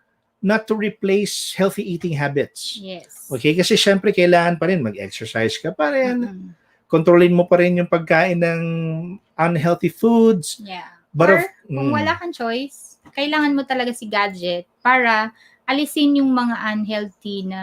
not to replace healthy eating habits. Yes. Okay? Kasi syempre kailangan pa rin mag-exercise ka pa rin. Mm-mm. Kontrolin mo pa rin yung pagkain ng unhealthy foods. Yeah. But Or kung wala kang choice, kailangan mo talaga si gadget para alisin yung mga unhealthy na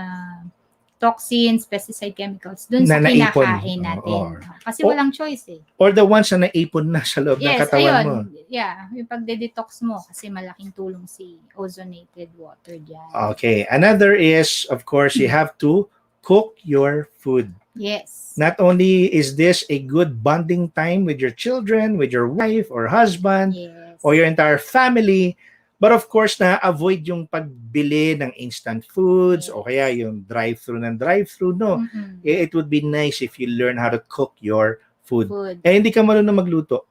toxins, pesticide chemicals dun sa Na naipon. kinakain natin. Kasi Or- walang choice eh. Or the ones na naipon na sa loob ng Yes, katawan ayun. mo. Yeah, yung pagde-detox mo kasi malaking tulong si ozonated water dyan. Okay. Another is, of course, you have to cook your food. Yes. Not only is this a good bonding time with your children, with your wife or husband, Yes. or your entire family, but of course, na-avoid yung pagbili ng instant foods o kaya yung drive-thru ng drive-thru, no? Mm-mm. It would be nice if you learn how to cook your food. Food. Eh, hindi ka marunong magluto.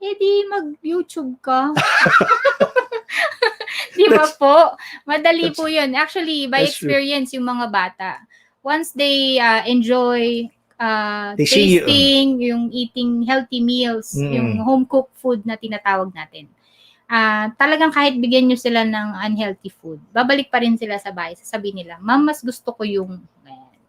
Eh di mag-YouTube ka. Di ba po? Madali po yun. Actually, by That's true. experience, yung mga bata, once they enjoy They see you. tasting, yung eating healthy meals, yung home-cooked food na tinatawag natin, talagang kahit bigyan nyo sila ng unhealthy food, babalik pa rin sila sa bahay. Sasabihin nila, Ma'am, mas gusto ko yung...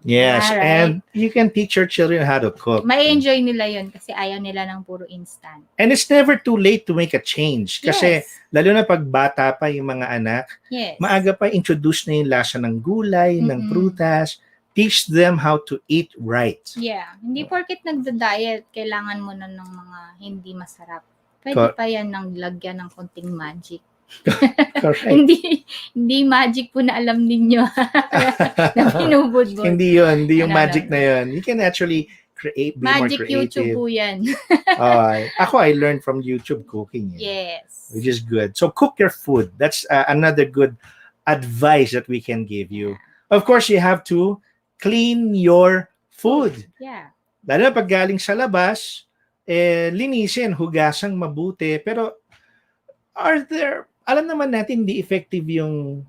Yes, Alright. and you can teach your children how to cook. May enjoy nila yun kasi ayaw nila ng puro instant. And it's never too late to make a change. Kasi Yes. lalo na pag bata pa yung mga anak, Yes. maaga pa introduce na yung lasa ng gulay, ng prutas. Teach them how to eat right. Yeah. Hindi porket nagda-diet, kailangan mo na ng mga hindi masarap. Pwede pa yan ng lagyan ng konting magic. Correct. hindi magic po na alam ninyo na binubudbud. Hindi yun. Hindi yung No. magic na yun. You can actually be Magic more creative. YouTube po yan. I learned from YouTube cooking. Yes. Which is good. So cook your food. That's another good advice that we can give you. Of course, you have to clean your food. Yeah. Lalo na pag galing sa labas, linisin, hugasang mabuti. Pero alam naman natin hindi effective yung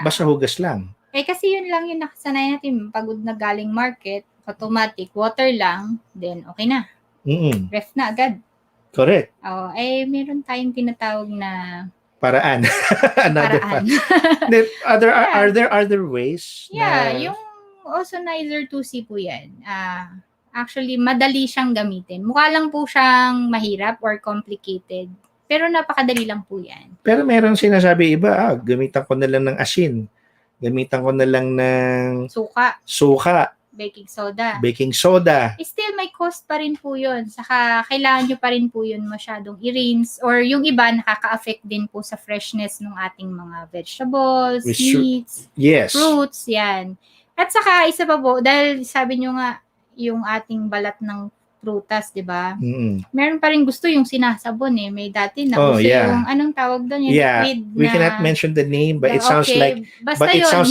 basta hugas lang. Eh kasi yun lang yung nakasanay natin. Pagod na galing market, automatic, water lang, then okay na. Ref na agad. Correct. Meron tayong tinatawag na paraan. Another paraan. Are there other ways? Yeah, yung Ozonizer 2C po yan. Actually, madali siyang gamitin. Mukha lang po siyang mahirap or complicated. Pero napakadali lang po yan. Pero meron sinasabi iba, gamitan ko na lang ng asin. Gamitan ko na lang ng suka. Baking soda. Still, may cost pa rin po yun. Saka, kailangan nyo pa rin po yun masyadong i-rinse. Or yung iba, nakaka-affect din po sa freshness ng ating mga vegetables, meats, fruits, yan. At saka, isa pa po, dahil sabi nyo nga, yung ating balat ng prutas, di ba? Meron pa rin gusto yung sinasabon eh. May dati na yung anong tawag doon? Yung liquid na... We cannot mention the name, but it sounds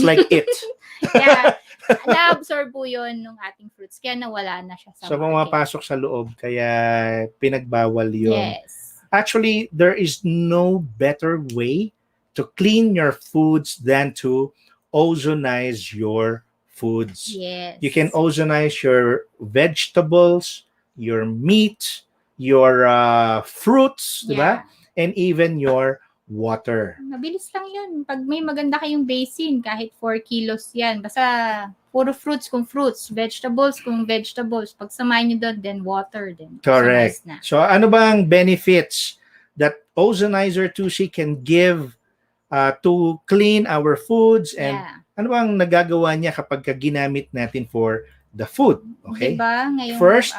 like it. Yeah. Na-absorb po yun ng ating fruits. Kaya nawala na siya sa market. Pumapasok sa loob, kaya pinagbawal yun. Yes. Actually, there is no better way to clean your foods than to ozonize your foods. Yes. You can ozonize your vegetables, your meat, your fruits, diba? And even your water. Mabilis lang yun. Pag may maganda kayong basin, kahit 4 kilos yan. Basta puro fruits kung fruits, vegetables kung vegetables. Pag samayin nyo doon, then water din. Correct. Na. So ano bang benefits that Ozonizer 2C can give to clean our foods, and ano bang nagagawa niya kapag ginamit natin for the food? Okay? Diba? Ngayong, first,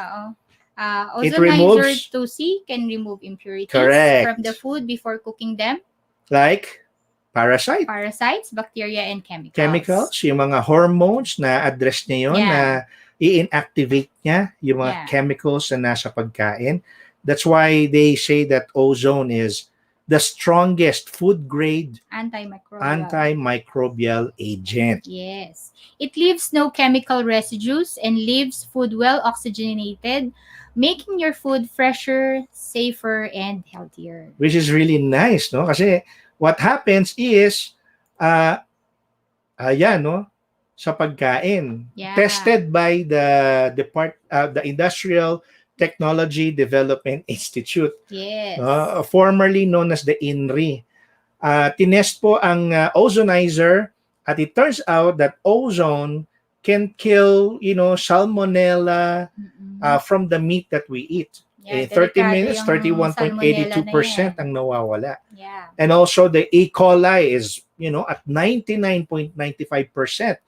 Ozonizer 2C can remove impurities from the food before cooking them. Like parasites, bacteria, and chemicals. Yung mga hormones na address niya yun, na i-inactivate niya yung mga chemicals na nasa pagkain. That's why they say that ozone is the strongest food grade Antimicrobial. antimicrobial agent. Yes. It leaves no chemical residues and leaves food well oxygenated, making your food fresher, safer, and healthier. Which is really nice, no? Kasi what happens is, uh, ayan, no? Sa pagkain, Yeah. tested by the Industrial Technology Development Institute, Yes. formerly known as the INRI. Tinest po ang ozonizer at it turns out that ozone can kill, salmonella from the meat that we eat. Yeah, In 30 delikado minutes, yung salmonella 31.82% na yan. ang nawawala. Yeah. And also the E. coli is, at 99.95%.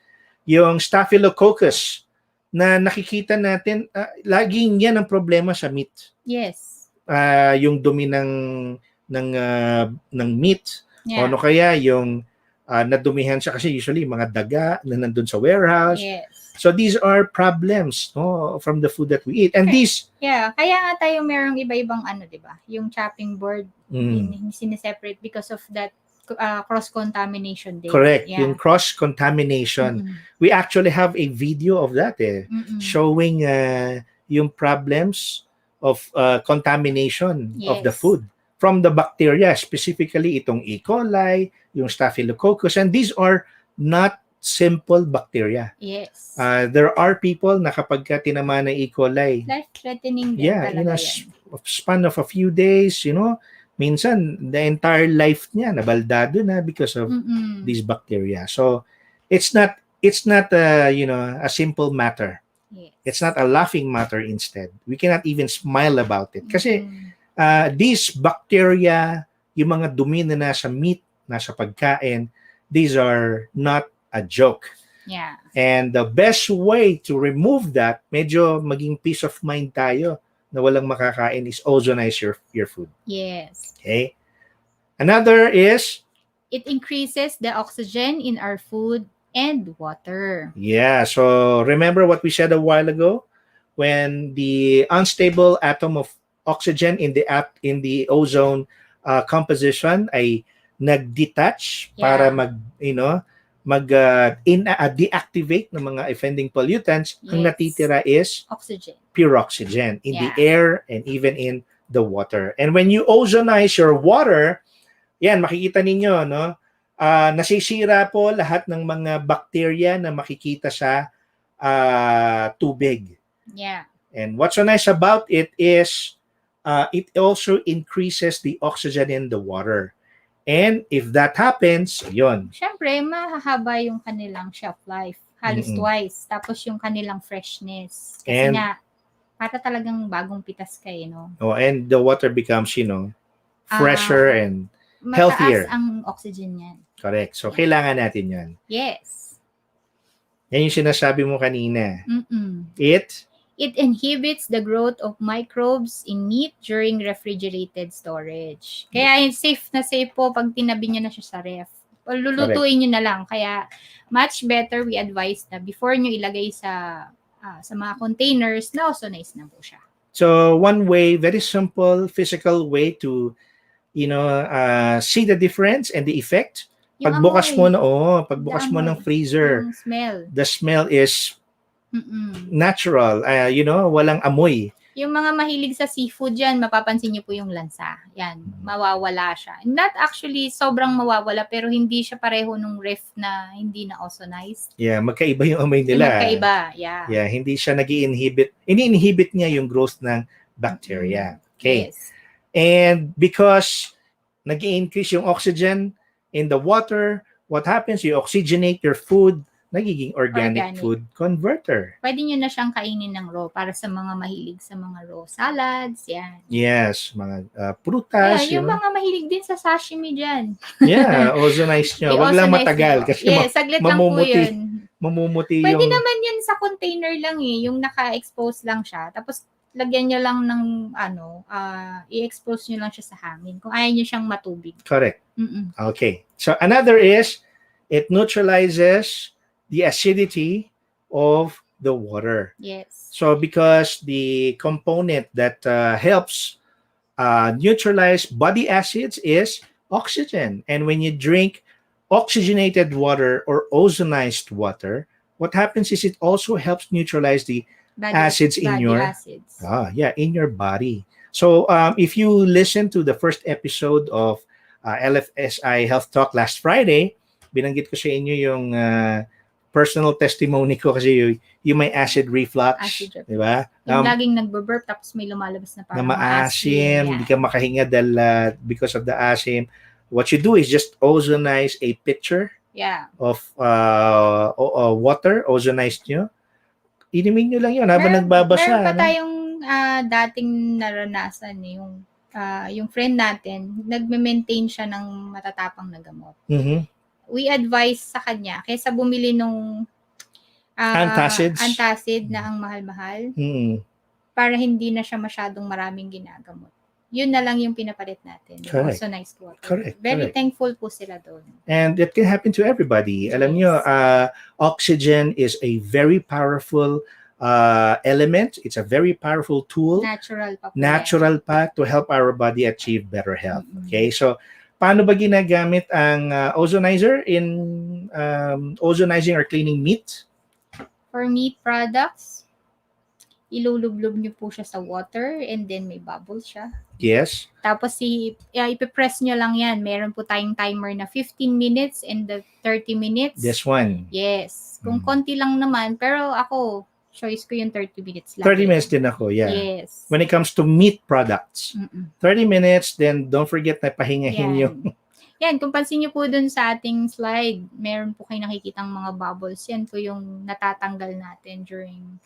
Yung staphylococcus na nakikita natin, laging yan ang problema sa meat. Yes. Yung dumi ng meat. Yeah. O ano kaya yung nadumihan siya kasi usually mga daga na nandun sa warehouse. Yes. So these are problems, no, from the food that we eat. And these kaya nga tayo merong iba-ibang di ba? Yung chopping board sineseparate because of that cross-contamination day. Correct. Yeah. Yung cross-contamination. We actually have a video of that showing yung problems of contamination of the food from the bacteria, specifically itong E. coli, yung staphylococcus, and these are not simple bacteria. Yes. There are people na kapag tinamaan ng E. coli, life-threatening din talaga yan. Span of a few days, minsan the entire life niya nabaldado na because of these bacteria. So it's not a simple matter. Yes. It's not a laughing matter instead. We cannot even smile about it. Kasi these bacteria, yung mga dumi na nasa meat, nasa pagkain, these are not a joke. Yeah. And the best way to remove that, medyo maging peace of mind tayo na walang makakain, is ozonize your food. Yes. Okay? Another is, it increases the oxygen in our food and water. Yeah, so remember what we said a while ago? When the unstable atom of oxygen in the ozone composition ay nag-detach para deactivate ng mga offending pollutants, ang natitira is oxygen. Pure oxygen in the air and even in the water. And when you ozonize your water, yan, makikita ninyo, no? Nasisira po lahat ng mga bacteria na makikita sa tubig. Yeah. And what's so nice about it is it also increases the oxygen in the water. And if that happens, yun. Siyempre, mahahaba yung kanilang shelf life. Halos twice. Tapos yung kanilang freshness. Kasi nga, para talagang bagong pitas kayo, no? Oh, and the water becomes, fresher and healthier. Mataas ang oxygen yan. Correct. So, kailangan natin yan. Yes. Yan yung sinasabi mo kanina. It inhibits the growth of microbes in meat during refrigerated storage. Kaya safe na safe po pag tinabi nyo na siya sa ref. O lulutuin nyo na lang. Kaya much better we advise na before nyo ilagay sa mga containers, na ozonize na po siya. So one way, very simple physical way to see the difference and the effect. Pagbukas mo ng freezer, the smell is natural, walang amoy. Yung mga mahilig sa seafood yan, mapapansin niyo po yung lansa. Yan, mawawala siya. Not actually sobrang mawawala, pero hindi siya pareho nung ref na hindi na ozonized. Yeah, magkaiba yung amoy nila. Magkaiba, yeah. Yeah, hindi siya nag-i-inhibit. Ini-inhibit niya yung growth ng bacteria. Okay. Yes. And because nag-i-increase yung oxygen in the water, what happens? You oxygenate your food, nagiging organic food converter. Pwede nyo na siyang kainin ng raw para sa mga mahilig sa mga raw salads, yan. Yes, mga prutas. Yung mga mahilig din sa sashimi dyan. Yeah, ozonize nyo. Wag lang matagal kasi saglit lang po yun. Mamumuti Pwede yung... naman yan sa container lang yung naka-expose lang siya. Tapos lagyan nyo lang ng i-expose nyo lang siya sa hangin kung ayaw nyo siyang matubig. Correct. Okay. So another is, it neutralizes the acidity of the water. Yes. So because the component that helps neutralize body acids is oxygen. And when you drink oxygenated water or ozonized water, what happens is it also helps neutralize the acids in body your acids. in your body. So if you listen to the first episode of LFSI Health Talk last Friday, binanggit ko sa inyo yung personal testimony ko kasi yung may acid reflux, Acid reflux. di ba? Yung laging nagbo-burp tapos may lumalabas na Na parang maasim, maasim. hindi ka makahinga dahil because of the asim. What you do is just ozonize a pitcher of water, ozonize nyo. Inumin nyo lang yun habang nagbabasa. Meron pa tayong dating naranasan, yung friend natin, nagme-maintain siya ng matatapang na gamot. Mm-hmm. We advise sa kanya, kaysa bumili nung antacid na ang mahal-mahal, para hindi na siya masyadong maraming ginagamot. Yun na lang yung pinapalit natin. Ozonized water. Correct. Very thankful po sila doon. And it can happen to everybody. Yes. Alam nyo, oxygen is a very powerful element. It's a very powerful tool. Natural pa to help our body achieve better health. Mm-hmm. Okay, so paano ba ginagamit ang ozonizer in ozonizing or cleaning meat? For meat products, ilulublob nyo po siya sa water and then may bubbles siya. Yes. Tapos ipipress nyo lang yan. Meron po tayong timer na 15 minutes and the 30 minutes. This one? Yes. Kung konti lang naman, pero ako, choice ko yung 30 minutes lang. 30 minutes din ako, yeah. Yes. When it comes to meat products, 30 minutes, then don't forget na pahingahin yung... Yan, kung pansin niyo po dun sa ating slide, meron po kayo nakikitang mga bubbles. Yan po yung natatanggal natin during...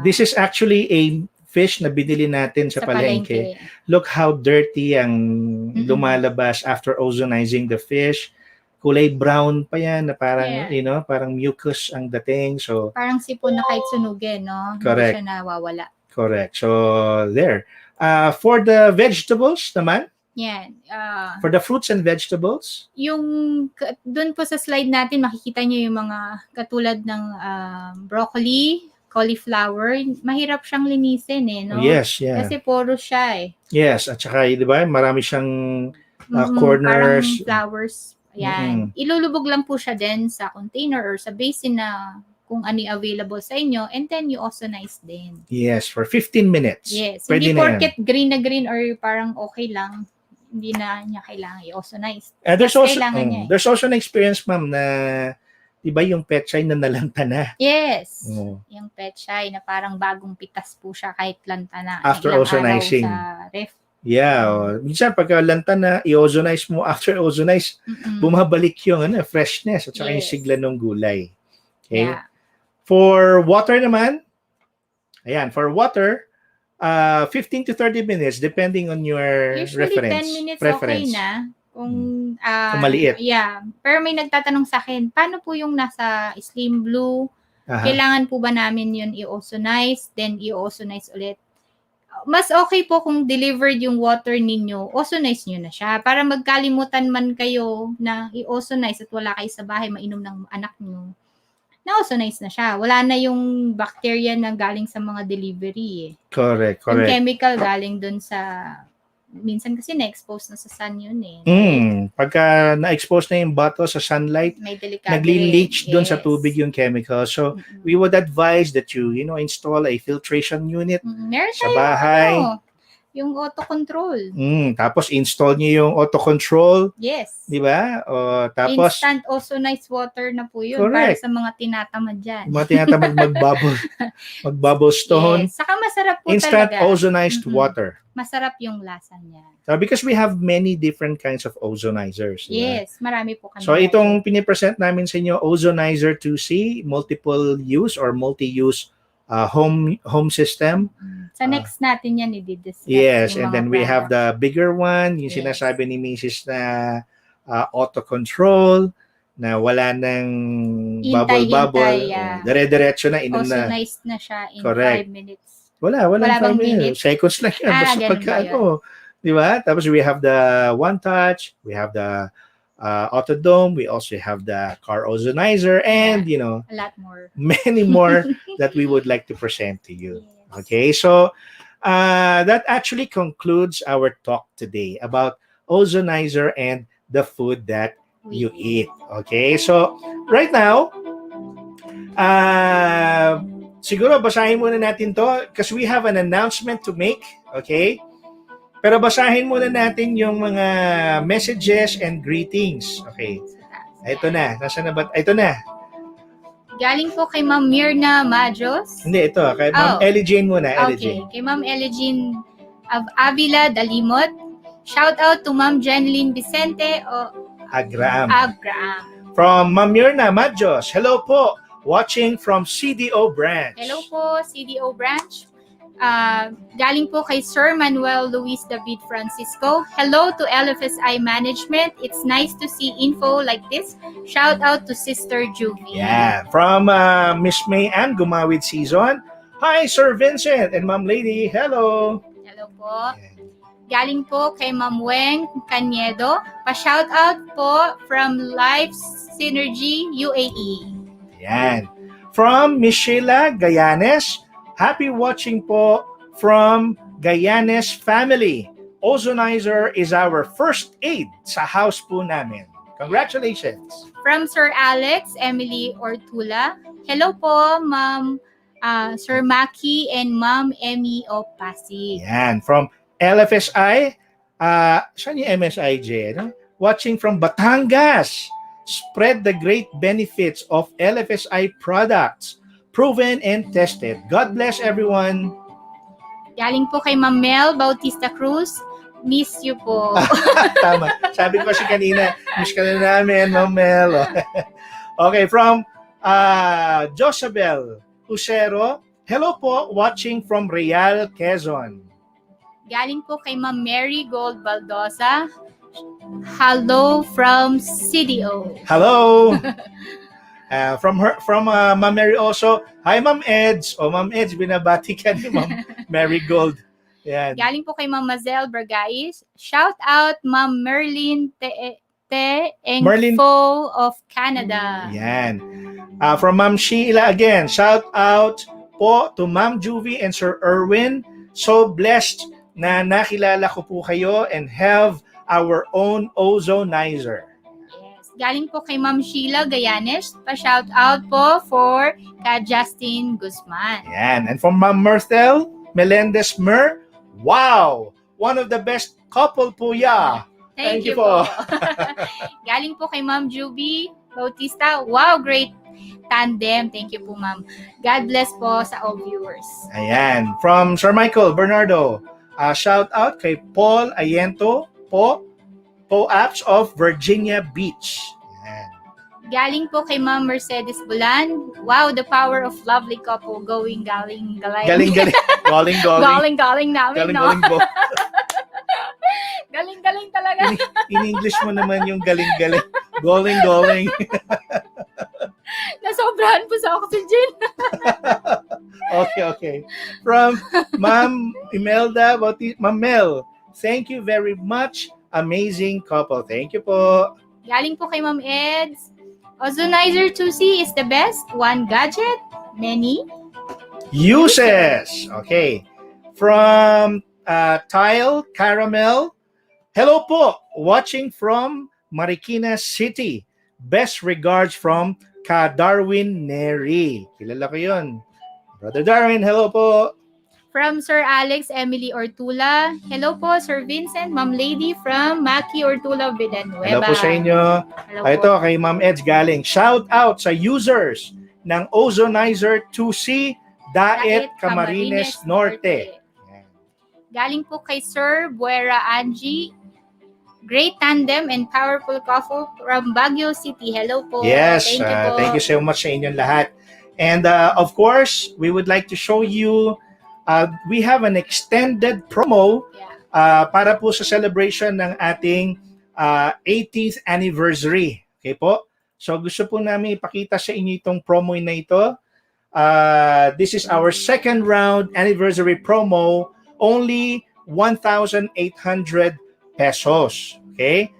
This is actually a fish na binili natin sa palengke. Look how dirty ang lumalabas after ozonizing the fish. Kulay brown pa yan na parang, parang mucus ang dating. So parang sipon na kahit sunugin, no? Correct. Hindi siya nawawala. Correct. So there. For the vegetables naman, yan. For the fruits and vegetables? Yung, doon po sa slide natin, makikita nyo yung mga katulad ng broccoli, cauliflower, mahirap siyang linisin no? Yes, yeah. Kasi porous siya Yes, at saka, di ba, marami siyang corners. Parang flowers. Yan. Ilulubog lang po siya din sa container or sa basin na kung ano available sa inyo and then you ozonize din. Yes, for 15 minutes. Yes. Pwede hindi porket green na green or parang okay lang, hindi na niya kailangan i-ozonize. There's also an experience, ma'am, na di ba yung petchay na nalanta na? Yes. Yung petchay na parang bagong pitas po siya kahit lanta na. After ozonizing. Sa ref. Yeah. Minsan pagka lanta na, i-ozonize mo, after ozonize, bumabalik yung freshness at saka yung sigla ng gulay. Okay? Yeah. For water naman, for water, 15 to 30 minutes depending on your reference. Usually 10 minutes preference. Okay na. Kung maliit. Yeah. Pero may nagtatanong sa akin, paano po yung nasa Slim Blue? Kailangan po ba namin yun i-ozonize, then i-ozonize ulit? Mas okay po kung delivered yung water ninyo, ozonize nyo na siya. Para magkalimutan man kayo na i-ozonize at wala kayo sa bahay, mainom ng anak nyo, na-ozonize na siya. Wala na yung bacteria na galing sa mga delivery Correct. Yung chemical galing dun sa... Minsan kasi na-expose na sa sun yun Pagka na-expose na yung bottle sa sunlight, nagli-leach dun sa tubig yung chemical. So, we would advise that you install a filtration unit sa bahay. Yung auto-control. Tapos install niyo yung auto-control. Yes. Di ba? Tapos instant ozonized water na po yun. Correct. Para sa mga tinatamad dyan. Mga tinatamad mag-bubble stone. Yes. Saka masarap po instant talaga. ozonized water. Masarap yung lasa niya. So, because we have many different kinds of ozonizers. Yes, marami po kami. So itong pinipresent namin sa inyo, Ozonizer 2C, multiple use or multi-use home system. Sa next natin yan i-discuss. Yes, and then we have the bigger one, yung sinasabi ni Mrs. na auto control, na wala nang bubble. Dire-diretso na, inom na. Ozonized na siya in 5 minutes. Wala 5 minutes. Seconds lang yan. Basta pagka di ba? Tapos we have the One Touch, we have the Autodome, we also have the car ozonizer, and a lot more. Many more that we would like to present to you. Okay, so that actually concludes our talk today about ozonizer and the food that you eat. Okay, so right now, siguro basahin muna natin to because we have an announcement to make. Okay, pero basahin muna natin yung mga messages and greetings. Okay, ito na. Nasaan na ba? Ito na. Galing po kay Ma'am Mirna Majos. Hindi, ito. Kay Ma'am Ellie Jane muna. Ellie Okay, Jane. kay Ma'am Ellie Jane of Avila Dalimot. Shout out to Ma'am Jeneline Vicente o Agram. From Ma'am Mirna Majos. Hello po. Watching from CDO branch. Hello po, CDO branch. Galing po kay Sir Manuel Luis David Francisco. Hello to LFSI management. It's nice to see info like this. Shout out to Sister Juvie. Yeah. From Miss May Ann Gumawid Season. Hi, Sir Vincent and Ma'am Ladie. Hello. Hello po. Galing po kay Ma'am Weng Caniedo. Pa-shout out po from Life Synergy UAE. Yan. From Miss Sheila Gayanes. Happy watching po from Gayanes family. Ozonizer is our first aid sa house po namin. Congratulations. From Sir Alex Emily Ortula. Hello po, Ma'am Sir Maki and Ma'am Emmy Opasi. Yan. From LFSI. Saan yung MSIJ? No? Watching from Batangas. Spread the great benefits of LFSI products. Proven and tested. God bless everyone. Galing po kay Ma'am Mel Bautista Cruz. Miss you po. Tama. Sabi ko kasi kanina, miss ka na namin, Ma'am Mel. Okay, from Josabel Usero. Hello po, watching from Real, Quezon. Galing po kay Ma'am Mary Gold Baldosa. Hello from CDO. Hello. From Ma'am Mary also. Hi, Ma'am Eds. Ma'am Eds, binabati ka ni Ma'am Mary Gold. Yan. Galing po kay Ma'am Mazel Bergais. Shout out Ma'am Merlin Engfo of Canada. Yan. From Ma'am Sheila again. Shout out po to Ma'am Juvie and Sir Erwin. So blessed na nakilala ko po kayo and have our own ozonizer. Galing po kay Ma'am Sheila Gayanes. Pa-shout out po for ka Justin Guzman. Yan. And from Ma'am Myrtle Melendez Mer, wow! One of the best couple po ya. Thank you po. Galing po kay Ma'am Juby Bautista. Wow, great tandem. Thank you po, Ma'am. God bless po sa all viewers. Ayan. From Sir Michael Bernardo, shout out kay Paul Ayento po apps of Virginia Beach. Yan. Galing po kay Ma'am Mercedes Bulan. Wow, the power of lovely couple going galing. Galing namin, no? Galing talaga. In-English mo naman yung galing. Going. Nasobrahan po sa oxygen. Okay. From Ma'am Imelda Ma'am Mel, thank you very much. Amazing couple. Thank you po. Galing po kay Ma'am Eds. Ozonizer 2C is the best. One gadget, many uses. Okay. From Tile Caramel. Hello po. Watching from Marikina City. Best regards from Ka Darwin Neri. Kilala ko yun. Brother Darwin, hello po. From Sir Alex Emily Ortula. Hello po, Sir Vincent, Ma'am Ladie from Maki Ortula Villanueva. Hello po sa inyo. Ito kay Ma'am Eds galing. Shout out sa users ng Ozonizer 2C Daet Camarines Norte. Galing po kay Sir Buera Angie. Great tandem and powerful couple from Baguio City. Hello po. Yes, thank you po. Thank you so much sa inyong lahat. And of course, we would like to show you we have an extended promo para po sa celebration ng ating 80th anniversary. Okay po? So gusto po namin ipakita sa inyo itong promo na ito. This is our second round anniversary promo. Only 1,800 pesos. Okay?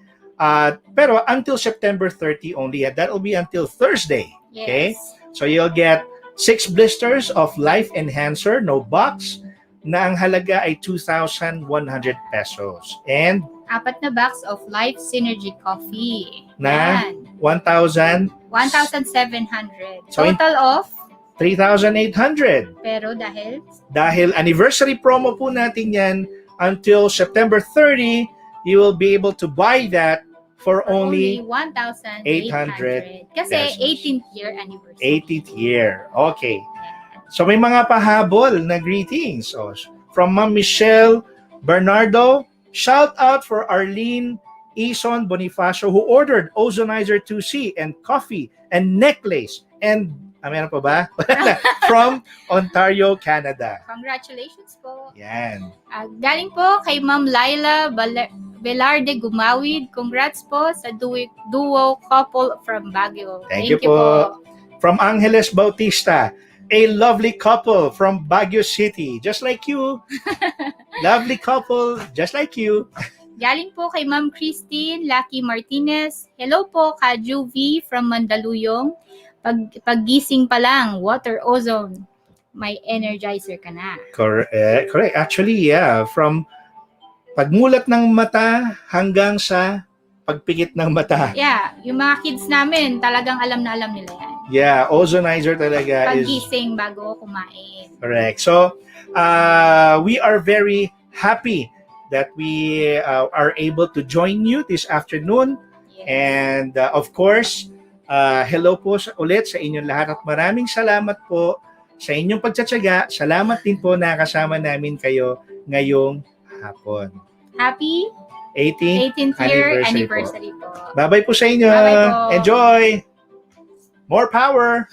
Pero until September 30 only. That will be until Thursday. Okay? Yes. So you'll get 6 blisters of Life Enhancer, no box, na ang halaga ay 2,100 pesos. And 4 na box of Life Synergy Coffee. Na? Yan. 1,000, 1,700. So, Total of, 3,800. pero Dahil anniversary promo po natin yan until September 30, you will be able to buy that for only 1,800. Kasi pesos. 18th year anniversary. 18th year. Okay. So may mga pahabol na greetings. So, from Ma'am Michelle Bernardo, shout out for Arlene Ison Bonifacio who ordered Ozonizer 2C and coffee and necklace and meron pa ba? From Ontario, Canada. Congratulations po. Yan. Galing po kay Ma'am Laila Velarde Gumawid. Congrats po sa duo couple from Baguio. Thank you po. From Angeles Bautista, a lovely couple from Baguio City, just like you. Lovely couple, just like you. Galing po kay Ma'am Christine Lucky Martinez. Hello po, ka Juvie from Mandaluyong. Paggising pa lang, water ozone, may energizer ka na. Correct. Actually, yeah. From pagmulat ng mata hanggang sa pagpikit ng mata. Yeah, yung mga kids namin, talagang alam na alam nila yan. Yeah, ozonizer talaga Paggising bago kumain. Correct. So, we are very happy that we are able to join you this afternoon. Yes. And of course, hello po ulit sa inyong lahat at maraming salamat po sa inyong pagtsatsaga. Salamat din po na kasama namin kayo ngayong hapon. Happy 18th 18th year anniversary po. Bye-bye po sa inyo. Bye-bye po. Enjoy! More power!